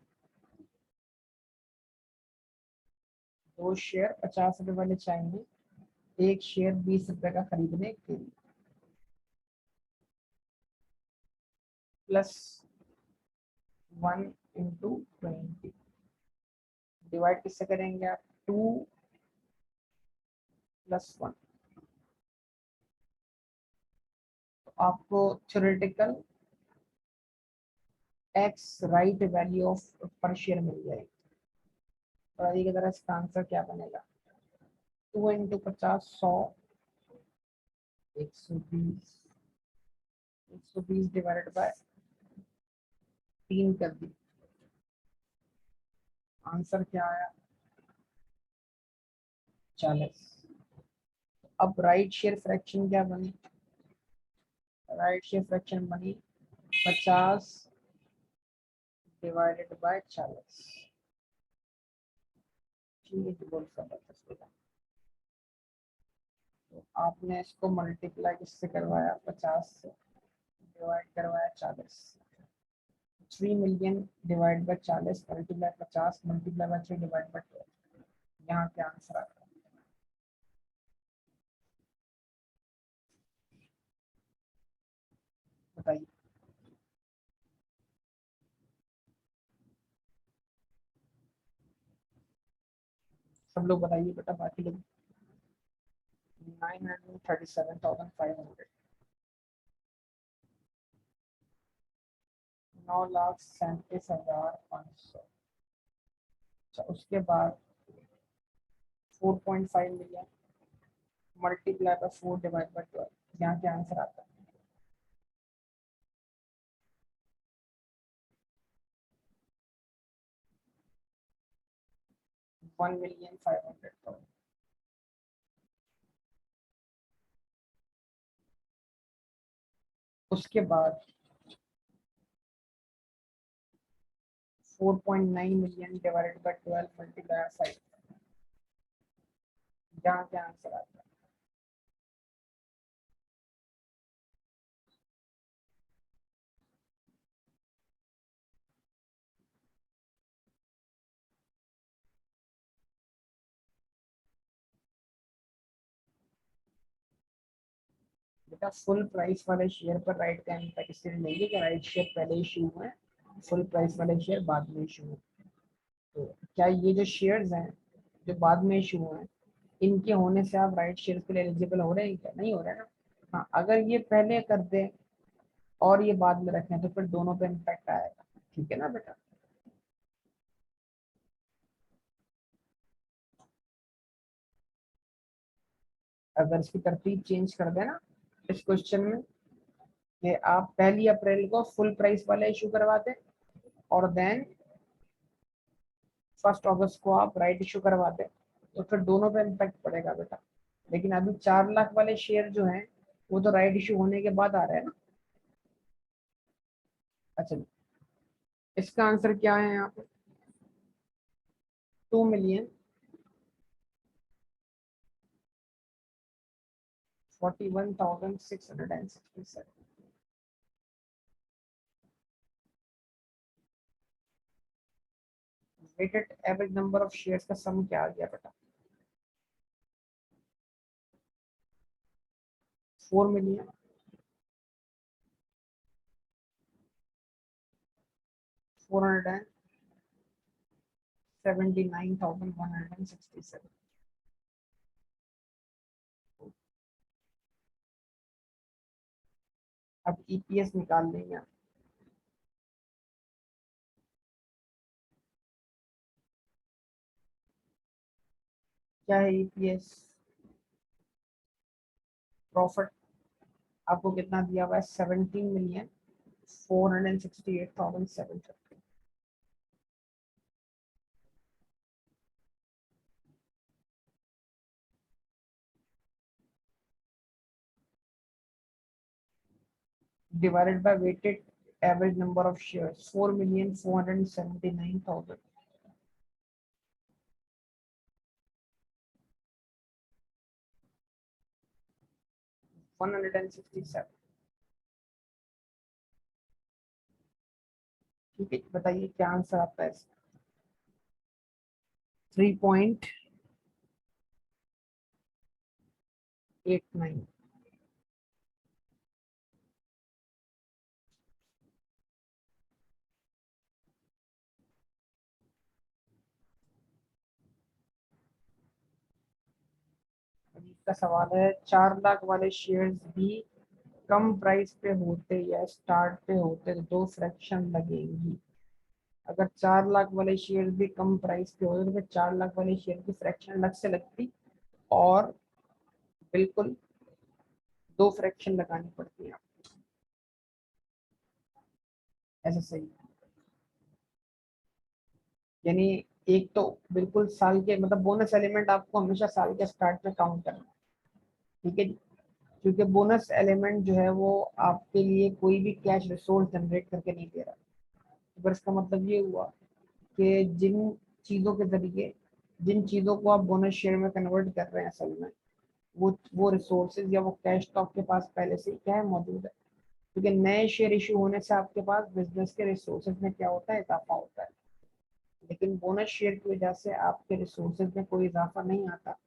2 शेयर 50 रुपए वाले चाहिए, 1 शेयर 20 रुपए का खरीदने के लिए, प्लस 1 × 20 डिवाइड किससे करेंगे आप, 2 + 1। तो आपको theoretical ex right value of per share मिल जाएगी। और आगे की तरह इसका आंसर क्या बनेगा, 2 × 50 100, 120, 120 डिवाइडेड बाय 3 कर दी, आंसर क्या आया, 40। अब राइट शेयर फ्रैक्शन क्या बनी, राइट शेयर फ्रैक्शन बनी 50 डिवाइडेड बाय 40। ठीक है, बोल सकते हैं। तो आपने इसको मल्टीप्लाई किससे करवाया, 50 से, डिवाइड करवाया 40। 3 million divide by 40 multiply 50 multiply by 3 divide by 12, यहाँ क्या आंसर आता है, बताइए। सब लोग बताइए बेटा, बाकी लोग। 937,500, 9,37,500। अच्छा, उसके बाद 4.5 million multiply by 4 divide by 12, यहाँ क्या आंसर आता है, 1,500,000। उसके बाद 4.9 मिलियन डिवाइडेड बाय 12 मल्टीप्लाई 5, यहाँ क्या आंसर आता है, बेटा फुल प्राइस वाले शेयर पर राइट का इम्पैक्ट इसलिए लेंगे कि राइट शेयर पहले इशू हुए हैं, फुल प्राइस वाले शेयर बाद में इशू हुए। तो क्या ये जो शेयर्स हैं जो बाद में इशू हुए हैं, इनके होने से आप राइट शेयर के लिए एलिजिबल हो रहे हैं क्या, नहीं हो रहे हैं ना। हाँ, अगर ये पहले कर दे और ये बाद में रखें तो फिर दोनों पे इम्पैक्ट आएगा, ठीक है ना बेटा। अगर इसकी तरतीब चेंज कर देना इस क्वेश्चन में, कि आप 1 अप्रैल को फुल प्राइस वाला इशू करवाते और देन 1 अगस्त को आप राइट इशू करवाते, तो फिर दोनों पे इम्पैक्ट पड़ेगा बेटा। लेकिन अभी 4 लाख वाले शेयर जो हैं वो तो राइट इशू होने के बाद आ रहे हैं ना। अच्छा, इसका आंसर क्या है यहाँ पे, 2,41,667। Weighted average number of shares का सम क्या आ गया बेटा, 4,479,167। अब ईपीएस निकाल लेंगे आप। क्या है ईपीएस, प्रॉफिट आपको कितना दिया हुआ है, 17,468,750। Divided by weighted average number of shares, 4,479,000। 167। ठीक है, बताइए क्या आंसर आता है इसका। 3.89। अभी का सवाल है, 4 लाख वाले शेयर्स भी कम प्राइस पे होते या स्टार्ट पे होते तो 2 फ्रैक्शन लगेंगी। अगर 4 लाख वाले शेयर भी कम प्राइस पे होते तो फिर 4 लाख वाले शेयर की फ्रैक्शन अलग से लगती, और बिल्कुल 2 फ्रैक्शन लगानी पड़ती है आपको। ऐसा सही है। यानी एक तो बिल्कुल साल के मतलब बोनस एलिमेंट आपको हमेशा साल के स्टार्ट में काउंट करना है। ठीक है जी। क्योंकि बोनस एलिमेंट जो है वो आपके लिए कोई भी कैश रिसोर्स जनरेट करके नहीं दे रहा। तो फिर इसका मतलब ये हुआ कि चीज़ों के जरिए जिन चीज़ों को आप बोनस शेयर में कन्वर्ट कर रहे हैं असल में वो रिसोर्सेज या वो कैश तो आपके पास पहले से ही क्या है, मौजूद है। क्योंकि नए शेयर इशू होने से आपके पास बिजनेस के रिसोर्सेज में क्या होता है, इजाफा होता है। लेकिन बोनस शेयर की वजह से आपके रिसोर्सेज में कोई इजाफा नहीं आता,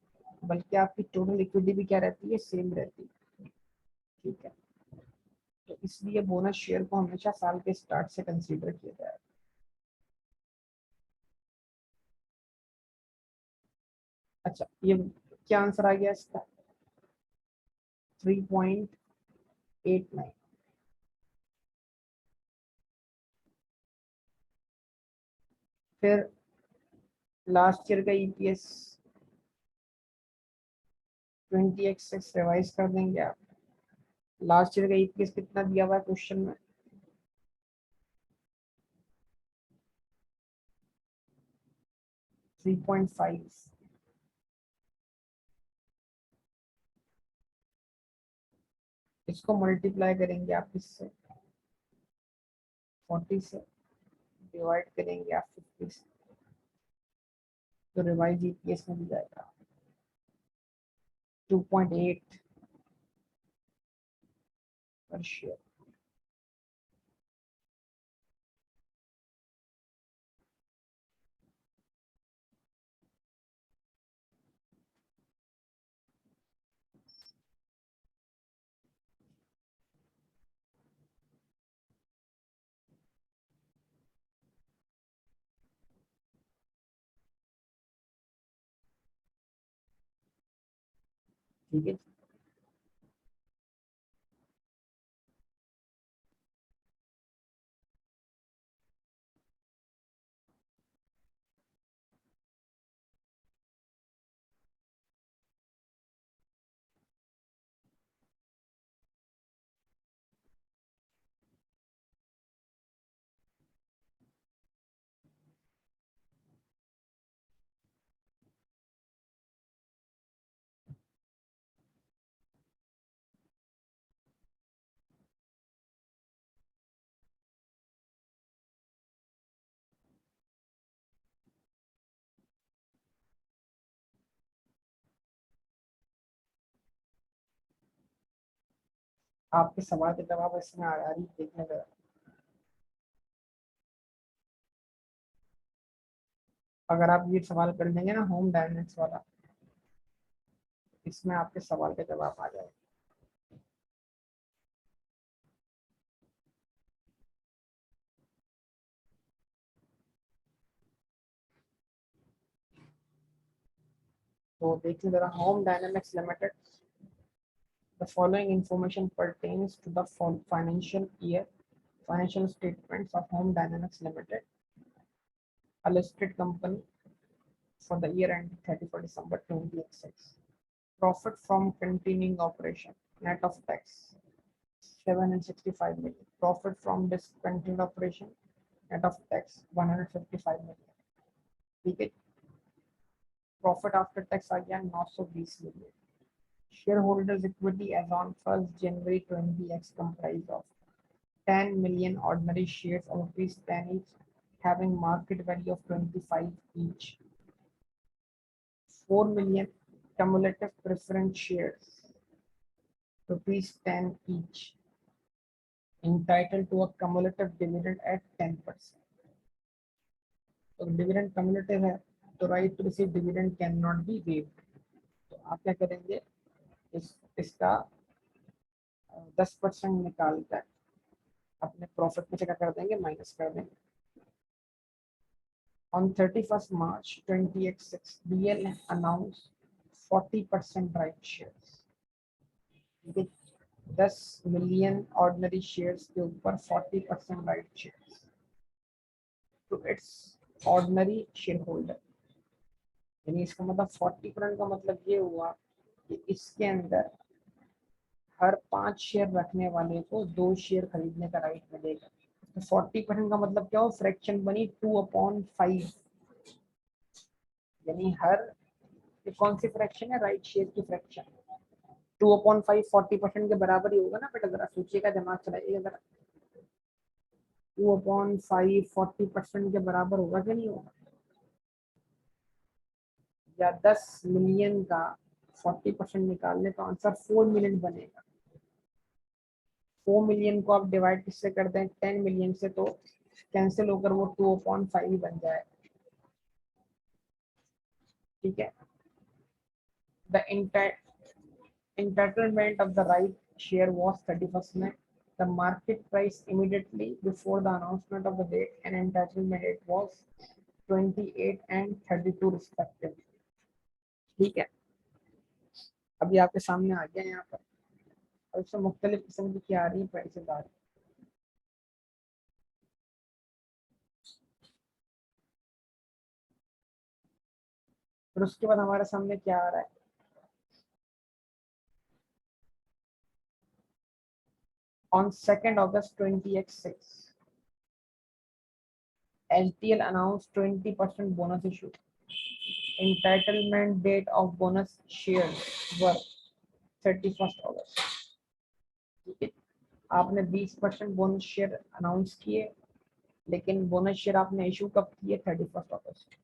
बल्कि आपकी टोटल इक्विटी भी क्या रहती है, सेम रहती है। ठीक है, तो इसलिए बोनस शेयर को हमेशा साल के स्टार्ट से कंसीडर किया जाए। अच्छा, ये क्या आंसर आ गया इसका? 3.89। फिर लास्ट ईयर का ईपीएस 20x रिवाइज कर देंगे आप। लास्ट ईयर का ईपीएस कितना दिया हुआ है क्वेश्चन में? 3.5। इसको मल्टीप्लाई करेंगे आप इससे, 40 से डिवाइड करेंगे आप 50 से, तो रिवाइज ईपीएस में भी जाएगा 2.8 पर शेयर। ठीक है, आपके सवाल के जवाब इसमें आ रही देखने का। अगर आप ये सवाल कर लेंगे ना होम डायनेमिक्स वाला, इसमें आपके सवाल के जवाब आ जाएगा। तो देखिए जरा, home dynamics limited, the following information pertains to the financial statements of Home Dynamics Limited, a listed company, for the year ending 31st December 2026. Profit from continuing operation, net of tax, 765 million. Profit from discontinued operation, net of tax, 155 million. ठीक है, profit after tax आ गया 920 million. Shareholders equity as on 1 January 20x comprised of 10 million ordinary shares of rupees 10 each, having market value of 25 each. 4 million cumulative preference shares, rupees 10 each, entitled to a cumulative dividend at 10%. तो dividend cumulative है तो right to receive dividend cannot be waived. तो आप क्या करेंगे, इसका 10% निकाल कर अपने प्रॉफिट में से क्या कर देंगे, माइनस कर देंगे। On 31st March 2026, BL announced 40% right shares with 10 million ordinary shares के ऊपर 40% right shares to its ordinary shareholder। यानी इसका मतलब 40% का मतलब ये हुआ कि इसके अंदर हर 5 शेयर रखने वाले को 2 शेयर खरीदने का राइट मिलेगा। तो 40% का मतलब क्या हो, फ्रैक्शन बनी 2/5, यानी हर, ये कौन सी फ्रैक्शन है, राइट शेयर की फ्रैक्शन। 2/5 40% के बराबर ही होगा ना बेटा, जरा सोचिएगा, दिमाग चलाइएगा जरा। 2/5 40% के बराबर होगा कि नहीं होगा, या 10 मिलियन का 40% निकालने का आंसर 4 मिलियन बनेगा। 4 मिलियन को आप डिवाइड किससे कर दें, 10 मिलियन से, तो कैंसिल होकर वो 2/5 बन जाए। ठीक है। The entitlement of the right share was 31st May. The market price immediately before the announcement of the date and entitlement date was 28 and 32 respectively। ठीक है, अभी आपके सामने आ गया यहाँ पर, और इसमें मुख्तलिफ किस्म की क्या आ रही है पैसेदार। फिर उसके बाद हमारे सामने क्या आ रहा है, on 2nd August 2026, HDL announced 20% bonus issue. Entitlement date of bonus shares were 31st August। ठीक है, आपने 20% बोनस शेयर अनाउंस किए, लेकिन बोनस शेयर आपने इशू कब किए, 31st August।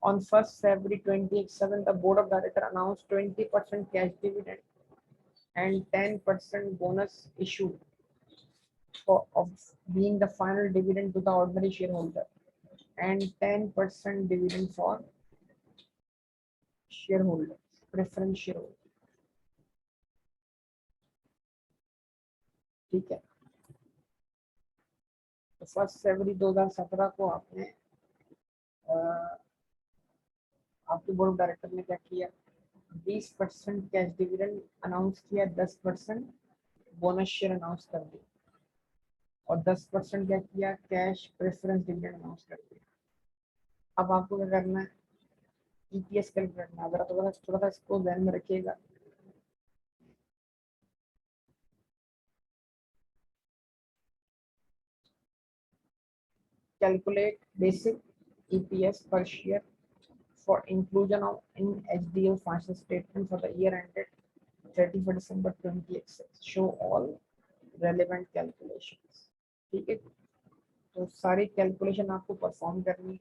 On 1st February 2027, the board of directors announced 20% cash dividend and 10% bonus issue of being the final dividend to the ordinary shareholder and 10% dividend for shareholders, preference shareholders। ठीक है, तो 1 फरवरी 2017 को आपने आपके board of director ने क्या किया, 20% cash dividend announce किया, 10% बोनस शेयर अनाउंस कर दिया, और 10% क्या किया, कैश प्रेफरेंस डिविडेंड अनाउंस कर दिया। अब आपको क्या करना है, ईपीएस कैलकुलेट करना है। अगर थोड़ा सा इसको ध्यान में रखिएगा। Calculate basic EPS per share for inclusion of in HDL financial statement for the year ended 31 December 2026. Show all relevant calculations। ठीक है, तो सारी कैलकुलेशन आपको परफॉर्म करनी।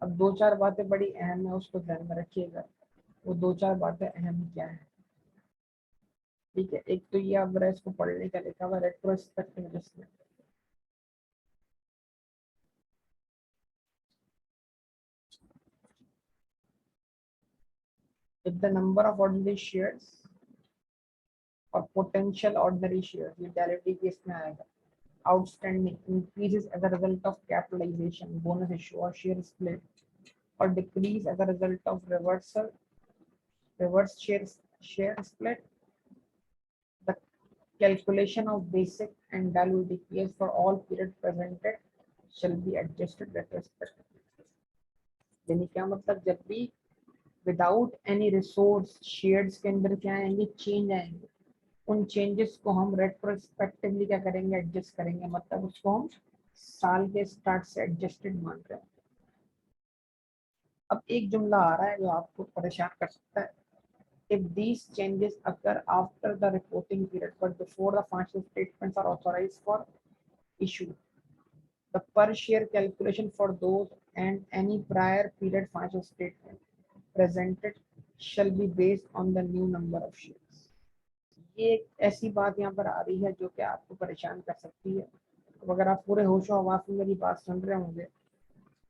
अब 2-4 बातें बड़ी अहम है, उसको ध्यान में रखिएगा। वो 2-4 बातें अहम क्या है, ठीक है। एक तो ये आप जरा इसको पढ़ने का लिखा हुआ retrospective adjustment. If the number of ordinary shares और potential ordinary shares, ये डायलिटी केस में आएगा, outstanding increases as a result of capitalization, bonus issue or share split, or decrease as a result of reverse share split, the calculation of basic and dilute EPS for all period presented shall be adjusted retrospectively। यानी क्या मतलब, जब भी without any resource shares के अंदर क्या आएंगे, change आएंगे, उन चेंजेस को हम रेट्रोस्पेक्टिवली क्या करेंगे, एडजस्ट करेंगे। मतलब उसको हम साल के स्टार्ट से एडजस्टेड मान रहे हैं। अब एक जुमला आ रहा है जो आपको परेशान कर सकता है, if these changes occur after the reporting period but before the financial statements are authorized for issue, the per share calculation for those and any prior period financial statement presented shall be based on the new number of shares। ये एक ऐसी बात यहाँ पर आ रही है जो कि आपको परेशान कर सकती है। तो अगर आप पूरे होशो हवास में मेरी बात सुन रहे होंगे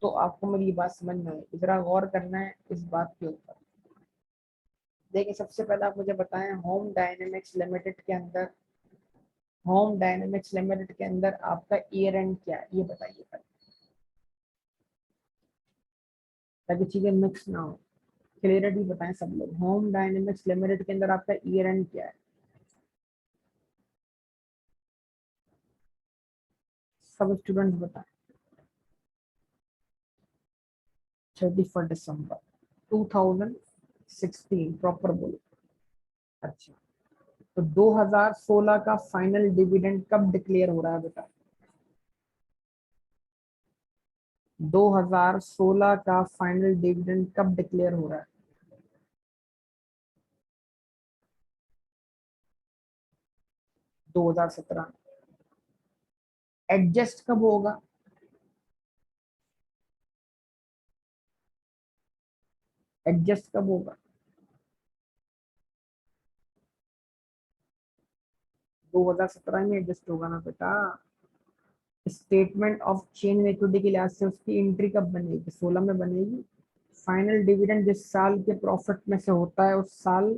तो आपको मेरी बात समझ में आएगी। जरा गौर करना है इस बात के ऊपर। देखिए, सबसे पहले आप मुझे बताएं, होम डायनेमिक्स लिमिटेड के अंदर आपका ईयर एंड क्या है, ये बताइए पहले, ताकि चीजें मिक्स ना हो। क्लियरिटी बताएं सब लोग, होम डायनेमिक्स लिमिटेड के अंदर आपका ईयर एंड क्या है? सब स्टूडेंट्स बताएं। 31 दिसंबर 2016, प्रॉपर बोलो। अच्छा, तो 2016 का फाइनल डिविडेंड कब डिक्लेयर हो रहा है बेटा? 2016 का फाइनल डिविडेंड कब डिक्लेयर हो रहा है? 2017। एडजस्ट कब होगा? एडजस्ट कब होगा? 2017 में एडजस्ट होगा ना बेटा। Statement of change in equity के लिहाज से उसकी एंट्री कब बनेगी? 16 में बनेगी। फाइनल डिविडेंड जिस साल के प्रॉफिट में से होता है उस साल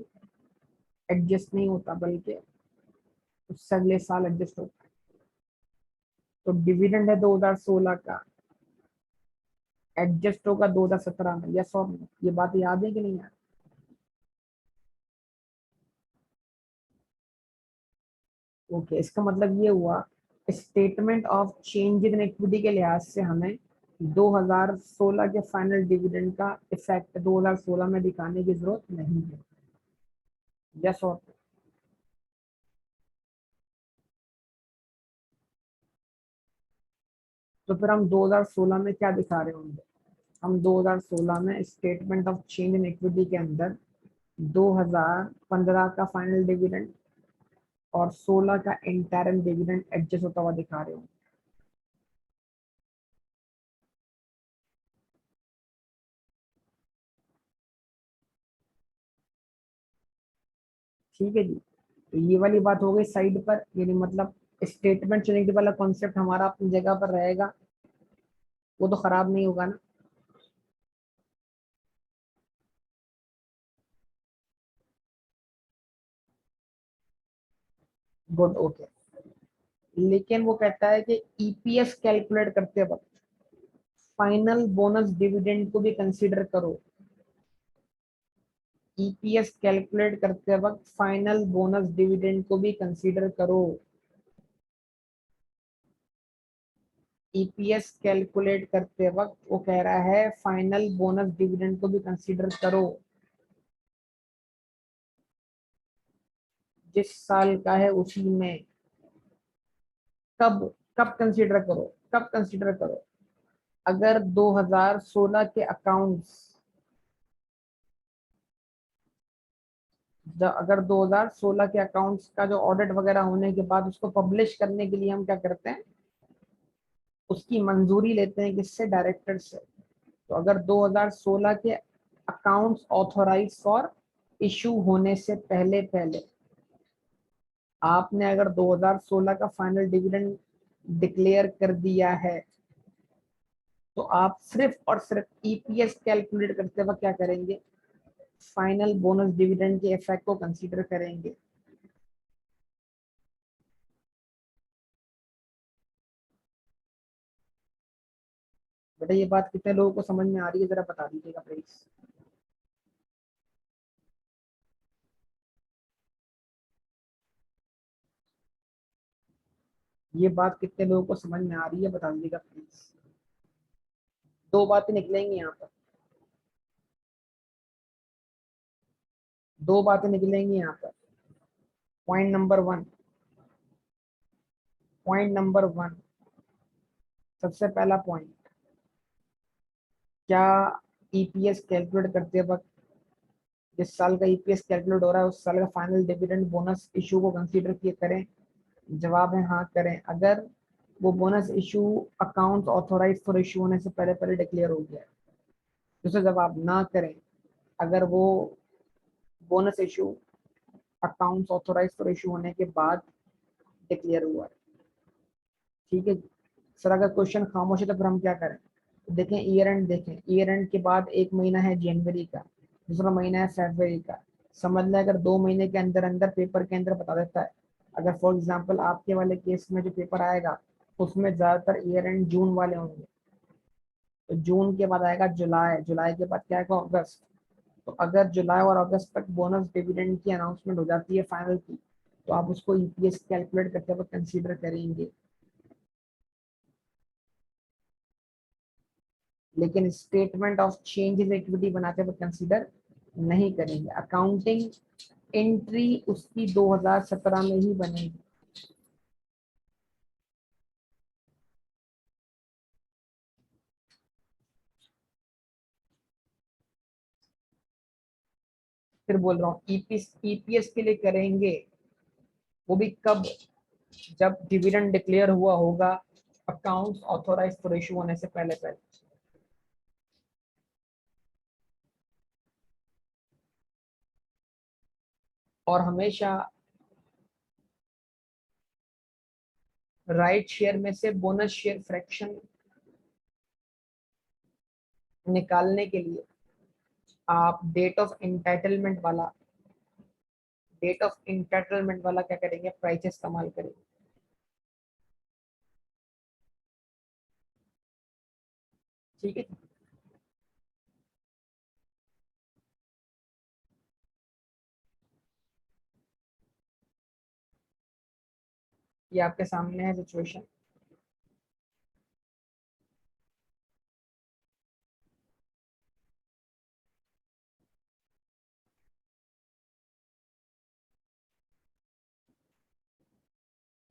एडजस्ट नहीं होता, बल्कि उससे अगले साल एडजस्ट होता है। तो डिविडेंड है 2016 का, एडजस्ट होगा 2017 में, यस और नो? ये बात याद है कि नहीं याद? ओके, इसका मतलब ये हुआ, statement of change in equity के लिहाज से हमें 2016 के फाइनल डिविडेंड का इफेक्ट 2016 में दिखाने की जरूरत नहीं है, यस और नो? तो फिर हम 2016 में क्या दिखा रहे होंगे? हम 2016 में statement of change in equity के अंदर 2015 का फाइनल डिविडेंड और 16 का इंटरम डिविडेंड एडजस्ट होता हुआ दिखा रहे होंगे। ठीक है जी, तो ये वाली बात हो गई साइड पर, यानी मतलब स्टेटमेंट चेंज वाला कॉन्सेप्ट हमारा अपनी जगह पर रहेगा, वो तो खराब नहीं होगा ना। Good, okay. लेकिन वो कहता है कि ईपीएस कैलकुलेट करते वक्त फाइनल बोनस डिविडेंड को भी कंसीडर करो। ईपीएस कैलकुलेट करते वक्त फाइनल बोनस डिविडेंड को भी कंसीडर करो। ईपीएस कैलकुलेट करते वक्त वो कह रहा है फाइनल बोनस डिविडेंड को भी कंसीडर करो। जिस साल का है उसी में। कब? कब कंसीडर करो? कब कंसीडर करो? अगर 2016 के अकाउंट्स, अगर 2016 के अकाउंट्स का जो ऑडिट वगैरह होने के बाद उसको पब्लिश करने के लिए हम क्या करते हैं, उसकी मंजूरी लेते हैं, किससे? डायरेक्टर से। तो अगर 2016 के अकाउंट्स ऑथोराइज फॉर इशू होने से पहले पहले आपने अगर 2016 का फाइनल डिविडेंड डिक्लेयर कर दिया है, तो आप सिर्फ और सिर्फ ईपीएस कैलकुलेट करते वक्त क्या करेंगे? फाइनल बोनस डिविडेंड के इफेक्ट को कंसीडर करेंगे। बेटा, ये बात कितने लोगों को समझ में आ रही है, जरा बता दीजिएगा प्लीज। ये बात कितने लोगों को समझ में आ रही है, बता दीजिएगा प्लीज। दो बातें निकलेंगी यहाँ पर, दो बातें निकलेंगी यहाँ पर। Point number one, point number one, सबसे पहला पॉइंट, क्या ईपीएस कैलकुलेट करते वक्त जिस साल का ईपीएस कैलकुलेट हो रहा है उस साल का फाइनल डिविडेंड बोनस इशू को कंसीडर किए करें? जवाब है हाँ करें, अगर वो bonus issue account authorise for issue होने से पहले पहले डिक्लेयर हो गया है। दूसरा जवाब ना करें, अगर वो bonus issue accounts authorise for issue होने के बाद डिक्लेयर हुआ है। ठीक है। सर अगर क्वेश्चन खामोश है तो फिर हम क्या करें? तो देखें ईयर एंड, देखें ईयर एंड के बाद एक महीना है जनवरी का, दूसरा महीना है फरवरी का। समझ लें अगर 2 महीने के अंदर अंदर पेपर के अंदर बता देता है। अगर फॉर एग्जांपल आपके वाले केस में जो पेपर आएगा उसमें ज्यादातर ईयर एंड जून वाले होंगे, तो जून के बाद आएगा जुलाई, जुलाई के बाद क्या आएगा अगस्त। तो अगर जुलाई और अगस्त तक बोनस डिविडेंड की अनाउंसमेंट हो जाती है फाइनल की, तो आप उसको ईपीएस कैलकुलेट करते हुए कंसीडर करेंगे। लेकिन statement of change in equity बनाते हुए कंसीडर नहीं करेंगे। अकाउंटिंग एंट्री उसकी 2017 में ही बनेगी। फिर बोल रहा हूँ ईपीएस, ईपीएस के लिए करेंगे, वो भी कब? जब डिविडेंड डिक्लेयर हुआ होगा अकाउंट्स ऑथोराइज फॉर इशू होने से पहले पहले। और हमेशा राइट शेयर में से बोनस शेयर फ्रैक्शन निकालने के लिए आप डेट ऑफ इंटाइटलमेंट वाला क्या करेंगे? प्राइस इस्तेमाल करेंगे। ठीक है। ये आपके सामने है सिचुएशन।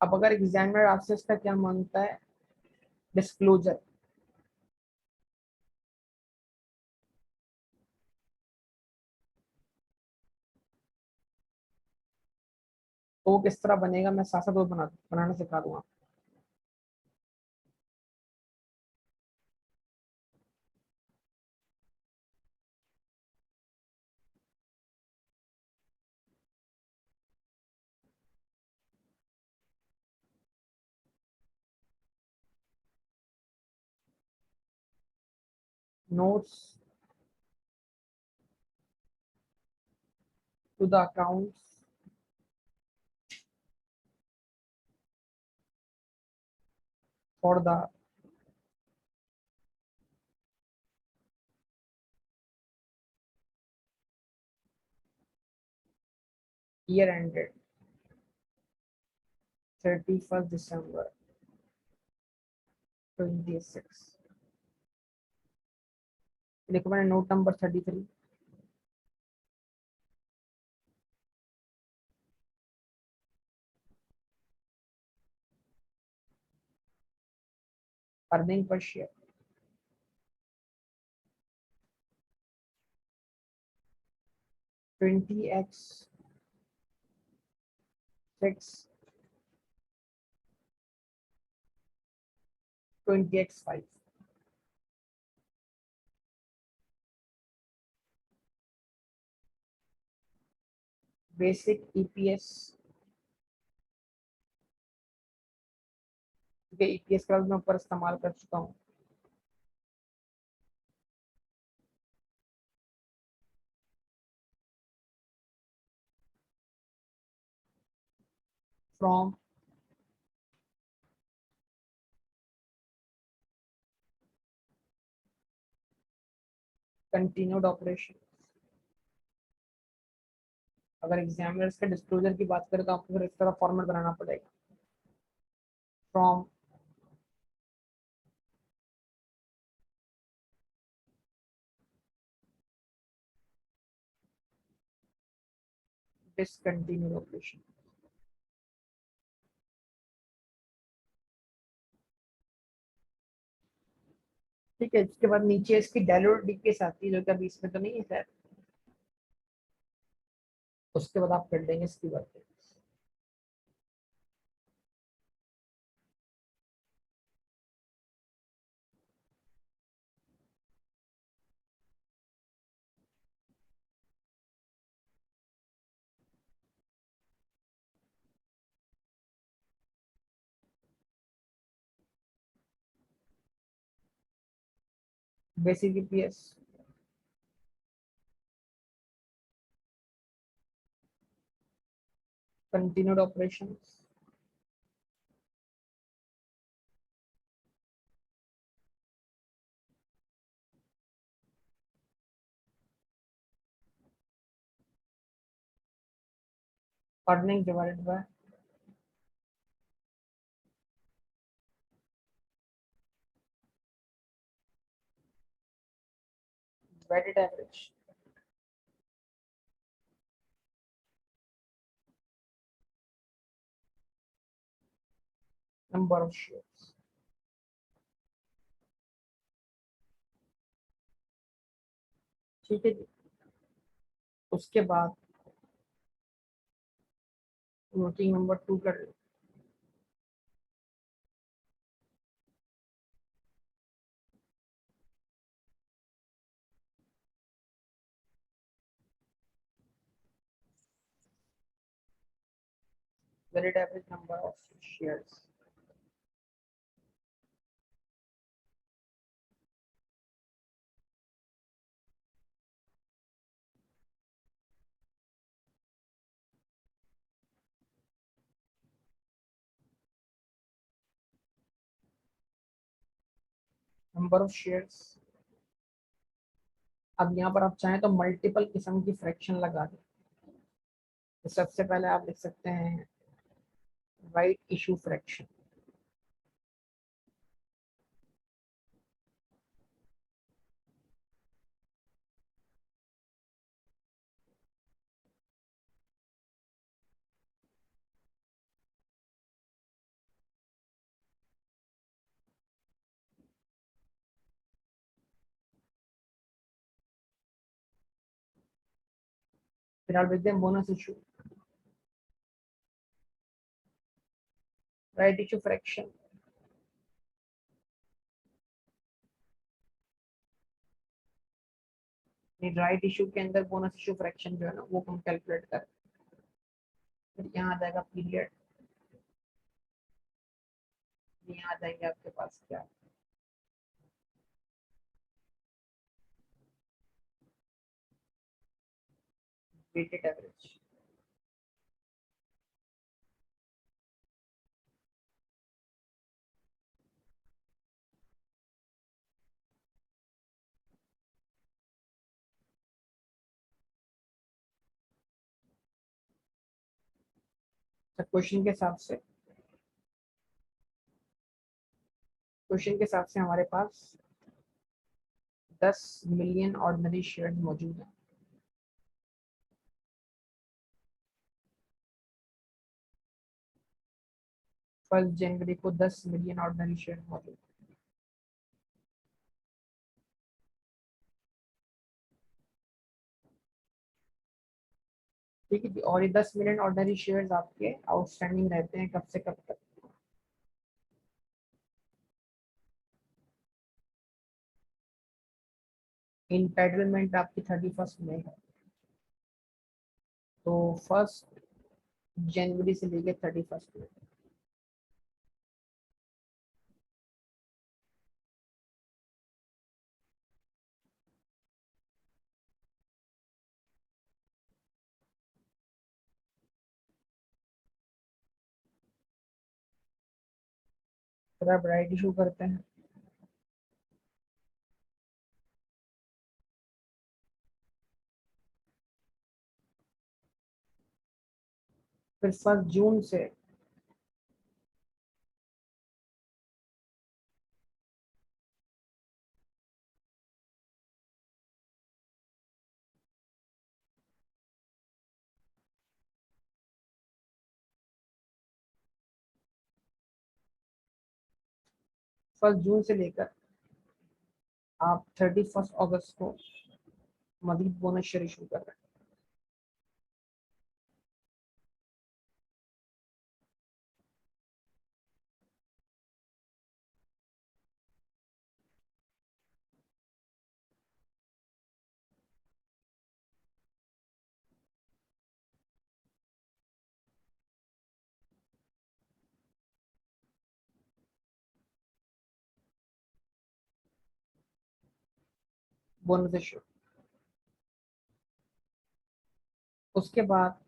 अब अगर एग्जामिनर आपसे इसका क्या मांगता है? डिस्क्लोजर। तो वो किस तरह बनेगा मैं साथ साथ वो बनाना सिखा दूंगा। Notes to the accounts for the year ended 31 दिसंबर 26। देखो मैंने नोट नंबर 33। अर्निंग पर share 20x6, 20x5। Basic EPS, क्योंकि ईपीएस का मैं ऊपर इस्तेमाल कर चुका हूँ। From continued operation. अगर एग्जामिनर्स के डिस्क्लोजर की बात करें तो आपको फिर इस तरह फॉर्मेट बनाना पड़ेगा। From discontinued operation. ठीक है। इसके बाद नीचे इसकी डायलूट डीकेस आती है जो कि अभी इसमें तो नहीं है खैर। उसके बाद आप कर लेंगे इसकी बात। Basic EPS, continued operations, earning divided by weighted average, number of shares. ठीक है जी। उसके बाद वर्किंग नंबर 2 कर weighted average number of shares. Number of shares. अब यहाँ पर आप चाहें तो मल्टीपल किस्म की फ्रैक्शन लगा दें। तो सबसे पहले आप लिख सकते हैं राइट इशू फ्रैक्शन। फिर आप लिखते हैं bonus issue, right issue fraction. Right issue के अंदर बोनस इशू फ्रैक्शन जो है ना वो हम कैलकुलेट करें। फिर यहाँ आ जाएगा पीरियड, यहाँ आ जाएंगे आपके पास क्या, वेटेड एवरेज। क्वेश्चन के हिसाब से हमारे पास 10 मिलियन ऑर्डिनरी शेयर मौजूद हैं। 1 जनवरी को 10 मिलियन ऑर्डिनरी शेयर मौजूद हैं। ठीक है जी। और ये 10 मिलियन ऑर्डिनरी शेयर आपके आउटस्टैंडिंग रहते हैं कब से कब तक। इंटाइटलमेंट आपकी 31 मई है, तो 1 जनवरी से लेकर 31 मई। फिर आप राइट इशू करते हैं। फिर 1 जून से 1 जून से लेकर आप 31 अगस्त को मजीद बोनस शेयर इशू कर रहे हैं। Bonus issue. उसके बाद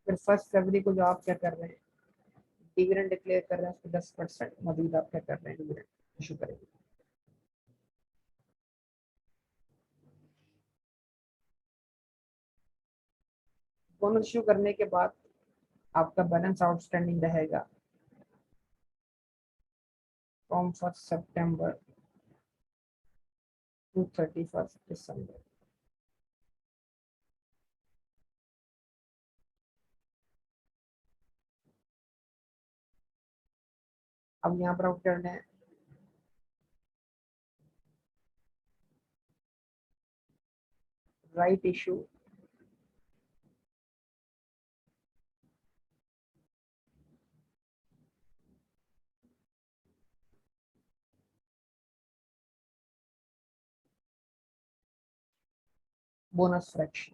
फिर 1 फरवरी को जो आप क्या कर रहे हैं, डिविडेंड डिक्लेयर कर रहे हैं, उसको 10% मजीद आप क्या कर रहे हैं, डिविडेंड इशू करेंगे। बोनस इशू करने के बाद आपका बैलेंस आउटस्टैंडिंग रहेगा फ्रॉम 1 सितंबर टू 31 दिसंबर। अब यहाँ पर आप करना है right issue bonus fraction.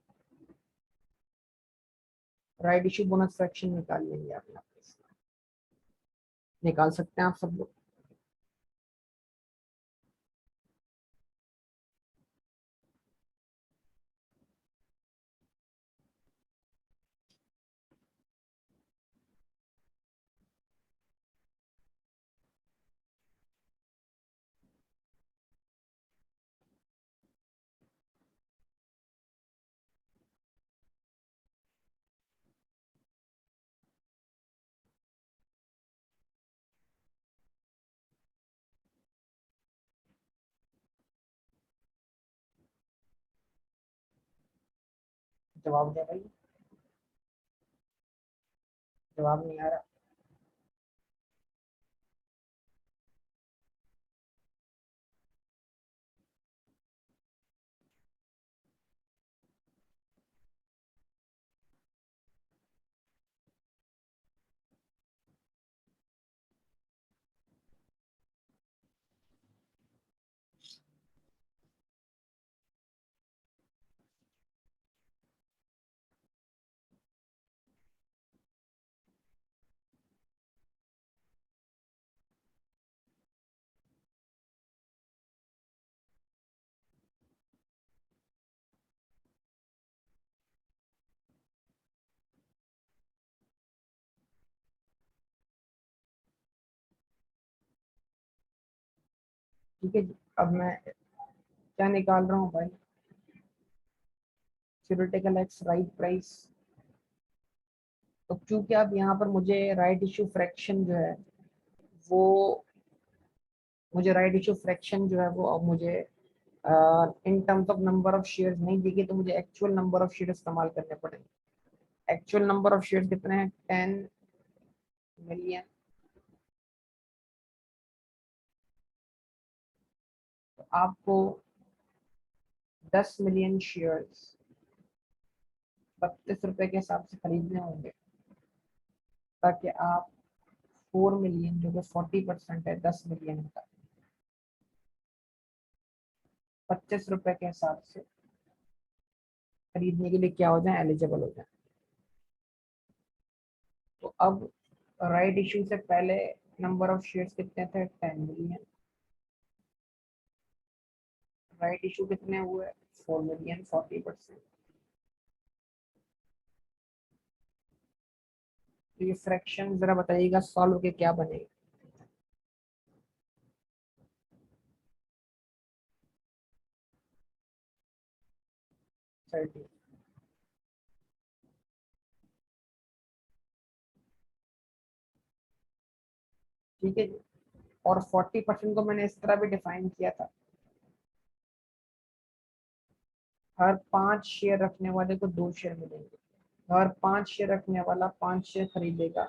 Right issue bonus fraction निकाल लेंगे आप यहाँ पे, निकाल सकते हैं आप सब लोग। जवाब दे भाई, जवाब नहीं आ रहा। ठीक है जी, अब मैं क्या निकाल रहा हूँ भाई, थ्योरेटिकल एक्स राइट प्राइस। तो क्योंकि अब यहाँ पर मुझे राइट इशू फ्रैक्शन जो है वो, मुझे राइट इशू फ्रैक्शन जो है वो अब मुझे in terms of number of shares नहीं दिखे, तो मुझे एक्चुअल नंबर ऑफ शेयर इस्तेमाल करने पड़ेंगे। एक्चुअल नंबर ऑफ शेयर्स कितने हैं, 10 मिलियन। तो आपको 10 मिलियन शेयर्स 32 रुपए के हिसाब से खरीदने होंगे, ताकि आप 4 मिलियन, जो कि 40% है 10 मिलियन का, 25 रुपए के हिसाब से खरीदने के लिए क्या हो जाए, एलिजिबल हो जाए। तो अब राइट इशू से पहले नंबर ऑफ शेयर्स कितने थे, 10 मिलियन। राइट इशू कितने हुए, 4 मिलियन, 40%। तो ये फ्रैक्शन जरा बताइएगा सॉल्व के क्या बनेगा। 30। ठीक है जी। और 40% को मैंने इस तरह भी डिफाइन किया था, हर 5 शेयर रखने वाले को 2 शेयर मिलेंगे। हर 5 शेयर रखने वाला 5 शेयर खरीदेगा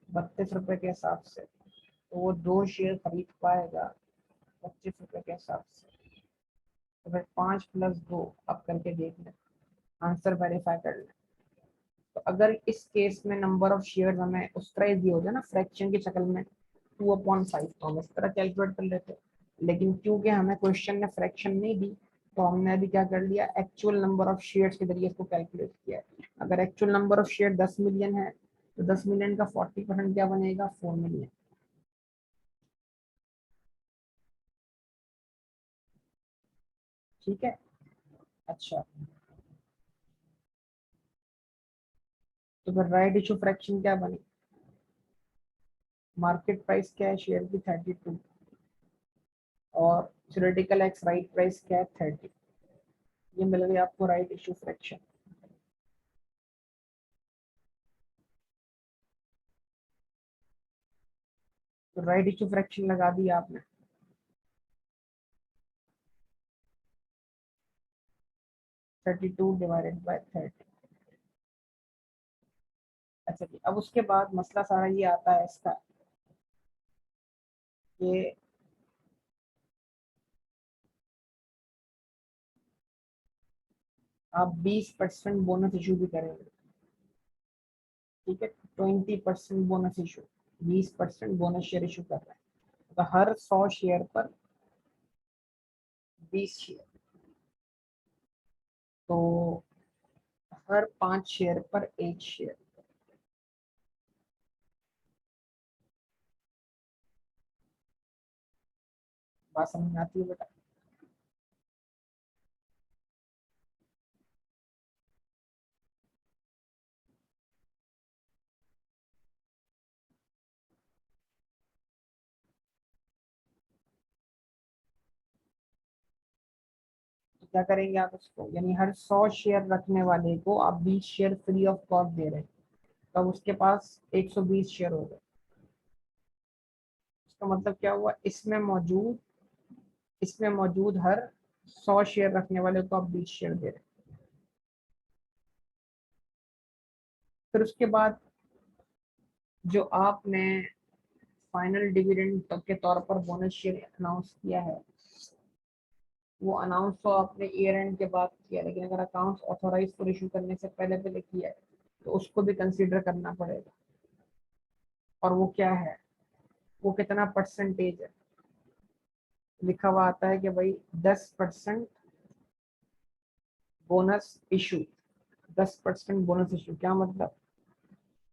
32 रुपए के हिसाब से, तो वो 2 शेयर खरीद पाएगा 25 रुपए के हिसाब से। तो फिर 5 + 2 अब करके देख लें, आंसर वेरीफाई कर लें। तो अगर इस केस में नंबर ऑफ शेयर हमें उस तरह दिए होते ना फ्रैक्शन की शक्ल में, 2/5, तो हम इस तरह कैलकुलेट कर लेते, लेकिन क्योंकि हमें क्वेश्चन ने फ्रैक्शन नहीं दी, तो हमने अभी क्या कर लिया, एक्चुअल नंबर ऑफ शेयर्स के जरिए इसको कैलकुलेट किया है। अगर actual number of share 10 million है, तो 10 मिलियन का 40% क्या बनेगा, 4 मिलियन। ठीक है। अच्छा, तो फिर राइट इशू फ्रैक्शन क्या बनी, मार्केट प्राइस क्या है शेयर की, 32, और थ्योरेटिकल एक्स राइट प्राइस क्या है, 30। ये मिल गई आपको राइट इशू फ्रैक्शन। तो राइट इशू फ्रैक्शन लगा दिया आपने, 32/30। अच्छा जी, अब उसके बाद मसला सारा ये आता है इसका कि आप 20% बोनस इशू भी करेंगे। ठीक है, 20% bonus issue, 20% bonus share issue कर रहे हैं, तो हर 100 शेयर पर 20 शेयर, तो हर 5 शेयर पर 1 शेयर। बात समझ में आती है बेटा? तो क्या करेंगे आप इसको, यानी हर 100 शेयर रखने वाले को आप 20 शेयर फ्री ऑफ कॉस्ट दे रहे हैं, तब उसके पास 120 शेयर हो गए। इसका मतलब क्या हुआ, इसमें मौजूद हर 100 शेयर रखने वाले को आप 20 शेयर दे रहे हैं। फिर उसके बाद जो आपने फाइनल डिविडेंड के तौर पर बोनस शेयर अनाउंस किया है, वो अनाउंस तो आपने ईयर एंड के बाद किया, लेकिन अगर अकाउंट्स ऑथोराइज फॉर इशू करने से पहले पहले किया है, तो उसको भी कंसीडर करना पड़ेगा। और वो क्या है, वो कितना परसेंटेज है, लिखा हुआ आता है कि भाई 10% बोनस इशू। 10% बोनस इशू क्या मतलब,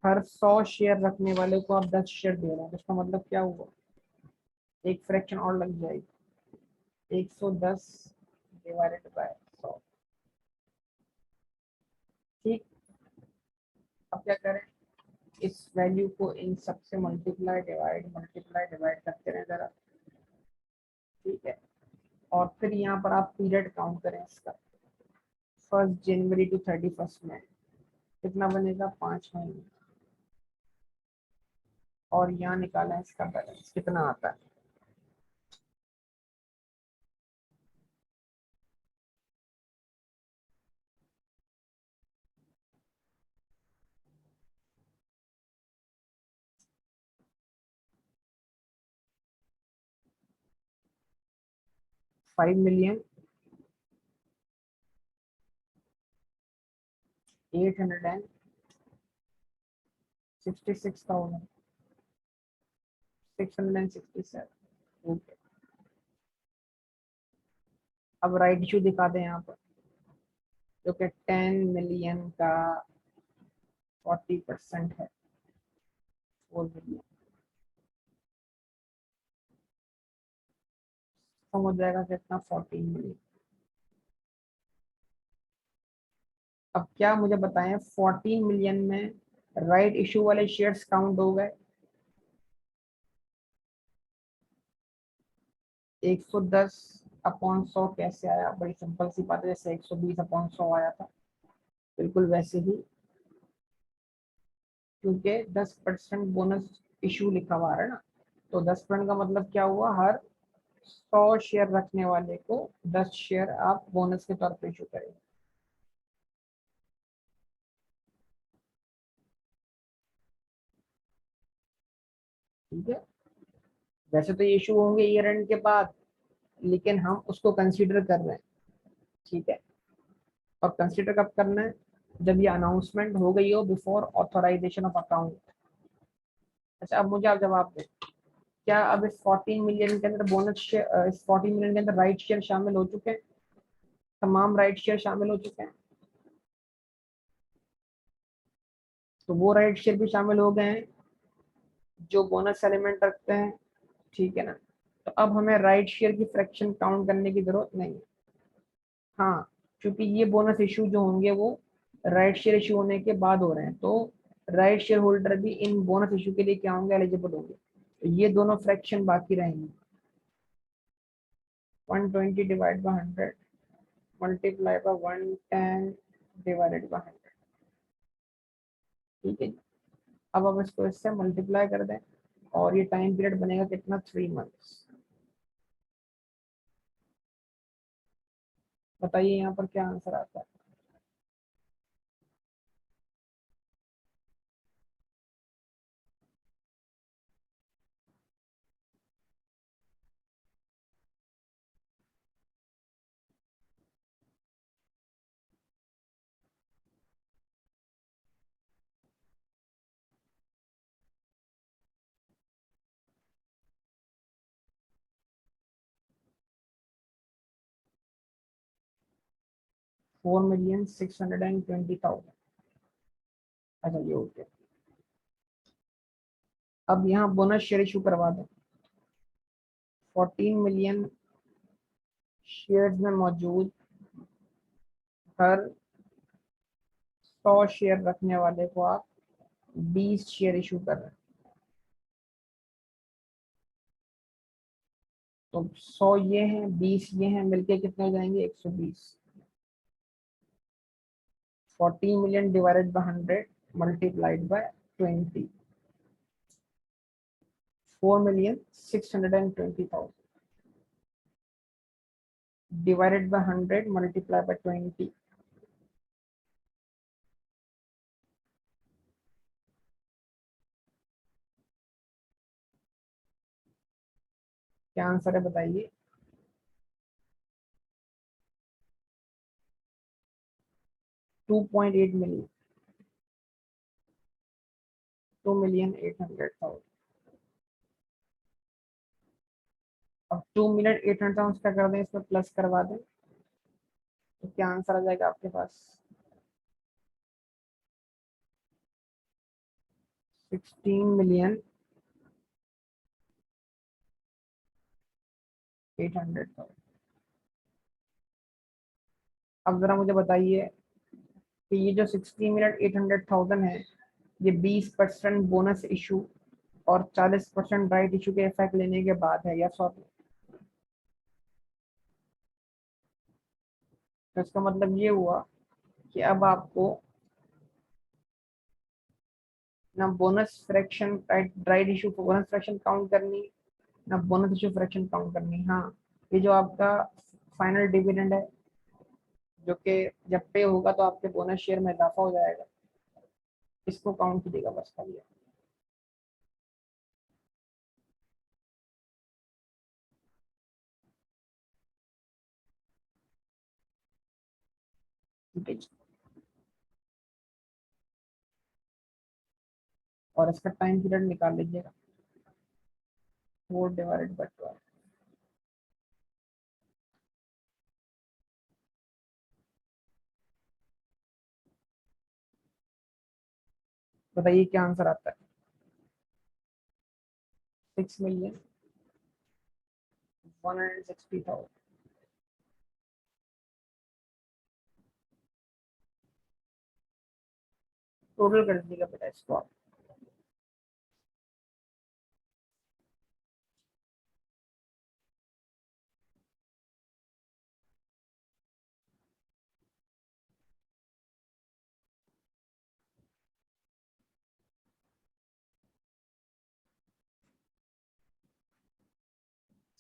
हर 100 शेयर रखने वाले को आप 10 शेयर दे रहे हैं, तो इसका मतलब क्या हुआ, एक फ्रैक्शन और लग जाएगी, 110/100। ठीक, अब क्या करें, इस वैल्यू को इन सबसे मल्टीप्लाई डिवाइड करते रहे जरा। ठीक है, और फिर यहाँ पर आप पीरियड काउंट करें इसका, 1 जनवरी टू 31 मई, कितना बनेगा, 5 महीने। और यहाँ निकाला है इसका बैलेंस कितना आता है, 5,866,667। ओके, अब राइट इशू दिखा दें यहाँ पर, जो कि 10 मिलियन का 40% है, 4 मिलियन, कम हो जाएगा कितना, 14 मिलियन। अब क्या मुझे बताएं, 14 मिलियन में राइट इशू वाले शेयर्स काउंट हो गए, 110/100 कैसे आया, बड़ी सिंपल सी बात है, जैसे 120/100 आया था, बिल्कुल वैसे ही, क्योंकि 10% बोनस इशू लिखा हुआ है ना, तो 10% का मतलब क्या हुआ, हर 100 शेयर रखने वाले को 10 शेयर आप बोनस के तौर पे इशू करेंगे। ठीक है, वैसे तो ये इशू होंगे ईयर एंड के बाद, लेकिन हम उसको कंसीडर कर रहे हैं। ठीक है, और कंसीडर कब करना है, जब ये अनाउंसमेंट हो गई हो बिफोर ऑथोराइजेशन ऑफ अकाउंट। अच्छा, अब मुझे आप जवाब दें, क्या अब इस 14 मिलियन के अंदर बोनस शेयर, इस 14 मिलियन के अंदर राइट शेयर शामिल हो चुके हैं? तमाम राइट शेयर शामिल हो चुके हैं। तो वो राइट शेयर भी शामिल हो गए हैं जो बोनस एलिमेंट रखते हैं, ठीक है ना। तो अब हमें राइट शेयर की फ्रैक्शन काउंट करने की जरूरत नहीं है। हाँ, क्योंकि ये बोनस इशू जो होंगे वो राइट शेयर इशू होने के बाद हो रहे हैं, तो राइट शेयर होल्डर भी इन बोनस इशू के लिए क्या होंगे, एलिजिबल होंगे। तो ये दोनों फ्रैक्शन बाकी रहेंगे। 120 divide by 100 multiply by 110 divided by 100, ठीक है। अब इसको इससे मल्टीप्लाई कर दें और ये टाइम पीरियड बनेगा कितना, 3 मंथ्स। बताइए यहाँ पर क्या आंसर आता है। 4,620,000। अच्छा ये ओके। अब यहाँ बोनस शेयर इशू करवा दें। 14 मिलियन शेयर्स में मौजूद हर 100 शेयर रखने वाले को आप 20 शेयर इशू कर रहे हैं। तो 100 ये हैं, 20 ये हैं, मिलके कितने हो जाएंगे, 120। 14 million divided by 100 multiplied by 20, 4,620,000 divided by 100 multiply by 20। क्या आंसर है बताइए। 2.8 मिलियन, 2,800,000। अब 2,800,000 क्या कर दें, इसमें प्लस करवा दें, तो क्या आंसर आ जाएगा आपके पास, 16,800,000। अब जरा मुझे बताइए कि ये जो 16,800,000 है, ये 20% बोनस इशू और 40% राइट इशू के इफेक्ट लेने के बाद है, या सॉरी। तो इसका मतलब ये हुआ कि अब आपको ना bonus fraction right issue bonus fraction count करनी, ना बोनस इशू फ्रैक्शन काउंट करनी। हाँ, ये जो आपका फाइनल डिविडेंड है, जो कि जब पे होगा तो आपके बोनस शेयर में इजाफा हो जाएगा, इसको काउंट कीजिएगा बस खाली। ठीक है जी। और इसका टाइम पीरियड निकाल लीजिएगा, 4 डिवाइडेड बाय 12। बताइए क्या आंसर आता है। 6,160,000। टोटल कर दीजिएगा बेटा इसको आप।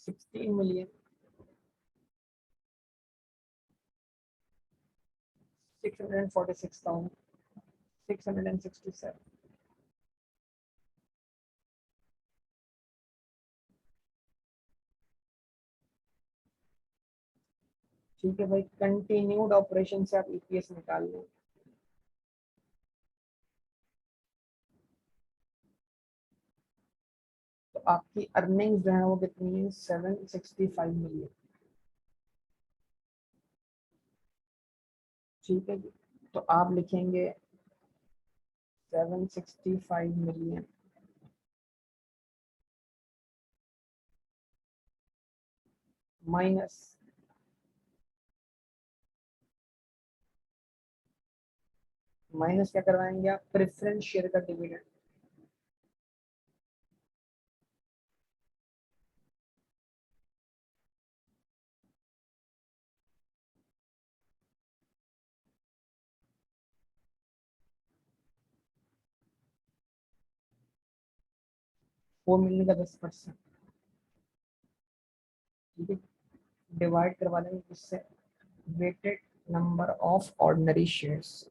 16,646,667। ठीक है भाई, कंटिन्यूड ऑपरेशन से आप ईपीएस निकाल लें। तो आपकी अर्निंग्स जो है वो कितनी है, 765 मिलियन। ठीक है जी, तो आप लिखेंगे 765 मिलियन माइनस माइनस क्या करवाएंगे आप, प्रेफरेंस शेयर का डिविडेंड। वो मिलने का 10%। ठीक है, डिवाइड करवा लेंगे किससे, weighted number of ordinary shares.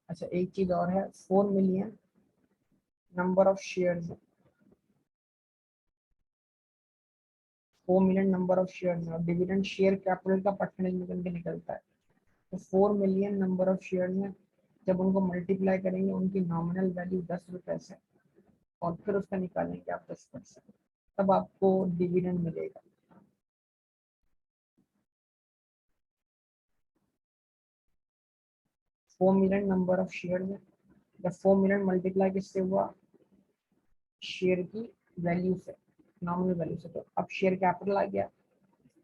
अच्छा एक चीज और है, 4 million number of shares, 4 million number of shares और डिविडेंड शेयर कैपिटल का परसेंटेज निकल के निकलता है। तो 4 मिलियन नंबर ऑफ शेयर्स में जब उनको मल्टीप्लाई करेंगे उनकी नॉमिनल वैल्यू 10 रुपए से, और फिर उसका निकालेंगे आप 10%, तब आपको डिविडेंड मिलेगा। 4 मिलियन नंबर ऑफ शेयर में जब 4 मिलियन मल्टीप्लाई किससे हुआ, शेयर की वैल्यू से, नॉमिनल वैल्यू से, तो अब शेयर कैपिटल आ गया।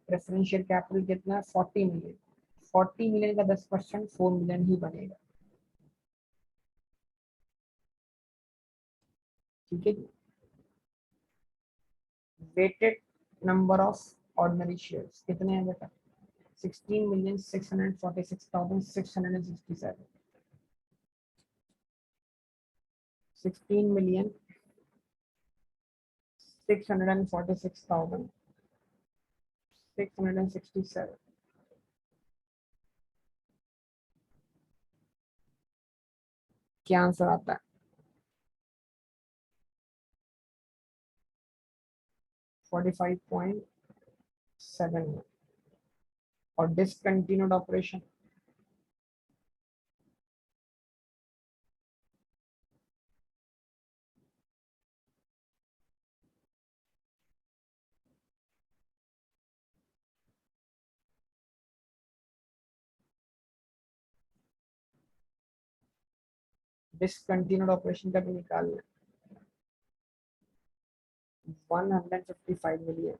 प्रेफरेंस शेयर कैपिटल कितना है, 40 मिलियन। 40 मिलियन का 10% 4 मिलियन ही बनेगा। ठीक है, weighted number of ordinary shares कितने हैं बेटा, 16,646,667। 16,646,667। क्या आंसर आता है, 45.7 में। और डिसकंटिन्यूड ऑपरेशन, डिसकंटिन्यूड ऑपरेशन का भी निकालना है, 155 मिलियन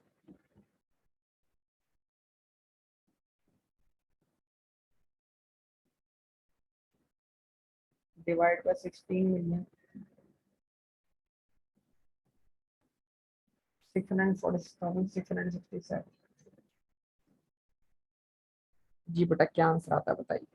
डिवाइड बाय 16 मिलियन, 646,667। जी बेटा क्या आंसर आता है बताइए।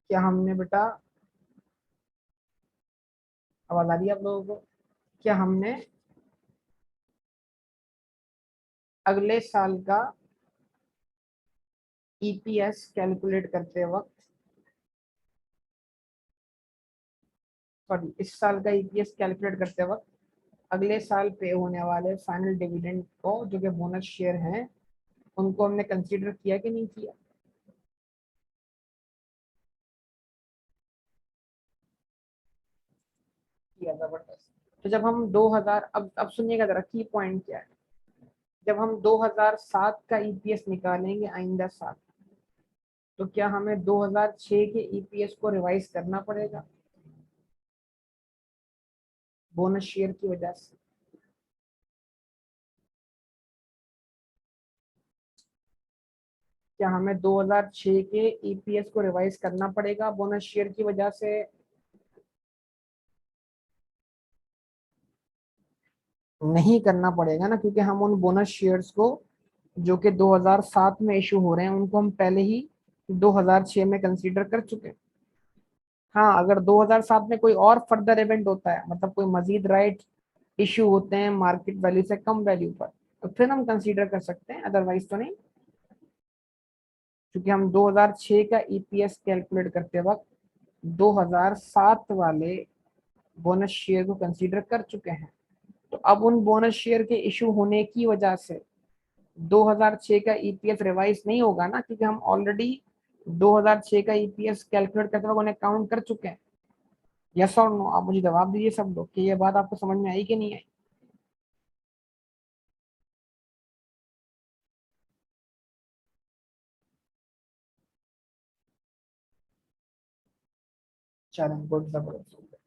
क्या हमने बेटा, आवाज आ रही है आप लोगों को? क्या हमने अगले साल का ईपीएस कैलकुलेट करते वक्त, सॉरी इस साल का ईपीएस कैलकुलेट करते वक्त अगले साल पे होने वाले फाइनल डिविडेंड को, जो कि बोनस शेयर हैं, उनको हमने कंसीडर किया कि नहीं किया? किया, जबरदस्त। तो जब हम 2000, अब सुनिएगा जरा, की पॉइंट क्या है। जब हम 2007 का ईपीएस निकालेंगे आइंदा साल, तो क्या हमें 2006 के ईपीएस को रिवाइज करना पड़ेगा बोनस शेयर की वजह से? क्या हमें 2006 के ईपीएस को रिवाइज करना पड़ेगा बोनस शेयर की वजह से? नहीं करना पड़ेगा ना, क्योंकि हम उन बोनस शेयर्स को जो कि 2007 में इशू हो रहे हैं, उनको हम पहले ही 2006 में कंसीडर कर चुके हैं। हाँ, अगर 2007 में कोई और फर्दर इवेंट होता है, मतलब कोई मजीद राइट इशू होते हैं मार्केट वैल्यू से कम वैल्यू पर, तो फिर हम कंसीडर कर सकते हैं, अदरवाइज तो नहीं। क्योंकि हम 2006 का ईपीएस कैलकुलेट करते वक्त 2007 वाले बोनस शेयर को कंसीडर कर चुके हैं। तो अब उन बोनस शेयर के इशू होने की वजह से 2006 का ईपीएस रिवाइज नहीं होगा ना, क्योंकि हम ऑलरेडी 2006 का ईपीएस कैलकुलेट करते वक्त उन्हें काउंट कर चुके हैं। यस और नो, आप मुझे जवाब दीजिए सब लोग कि ये बात आपको समझ में आई कि नहीं आई। चलें, गुड, जबरदस्त।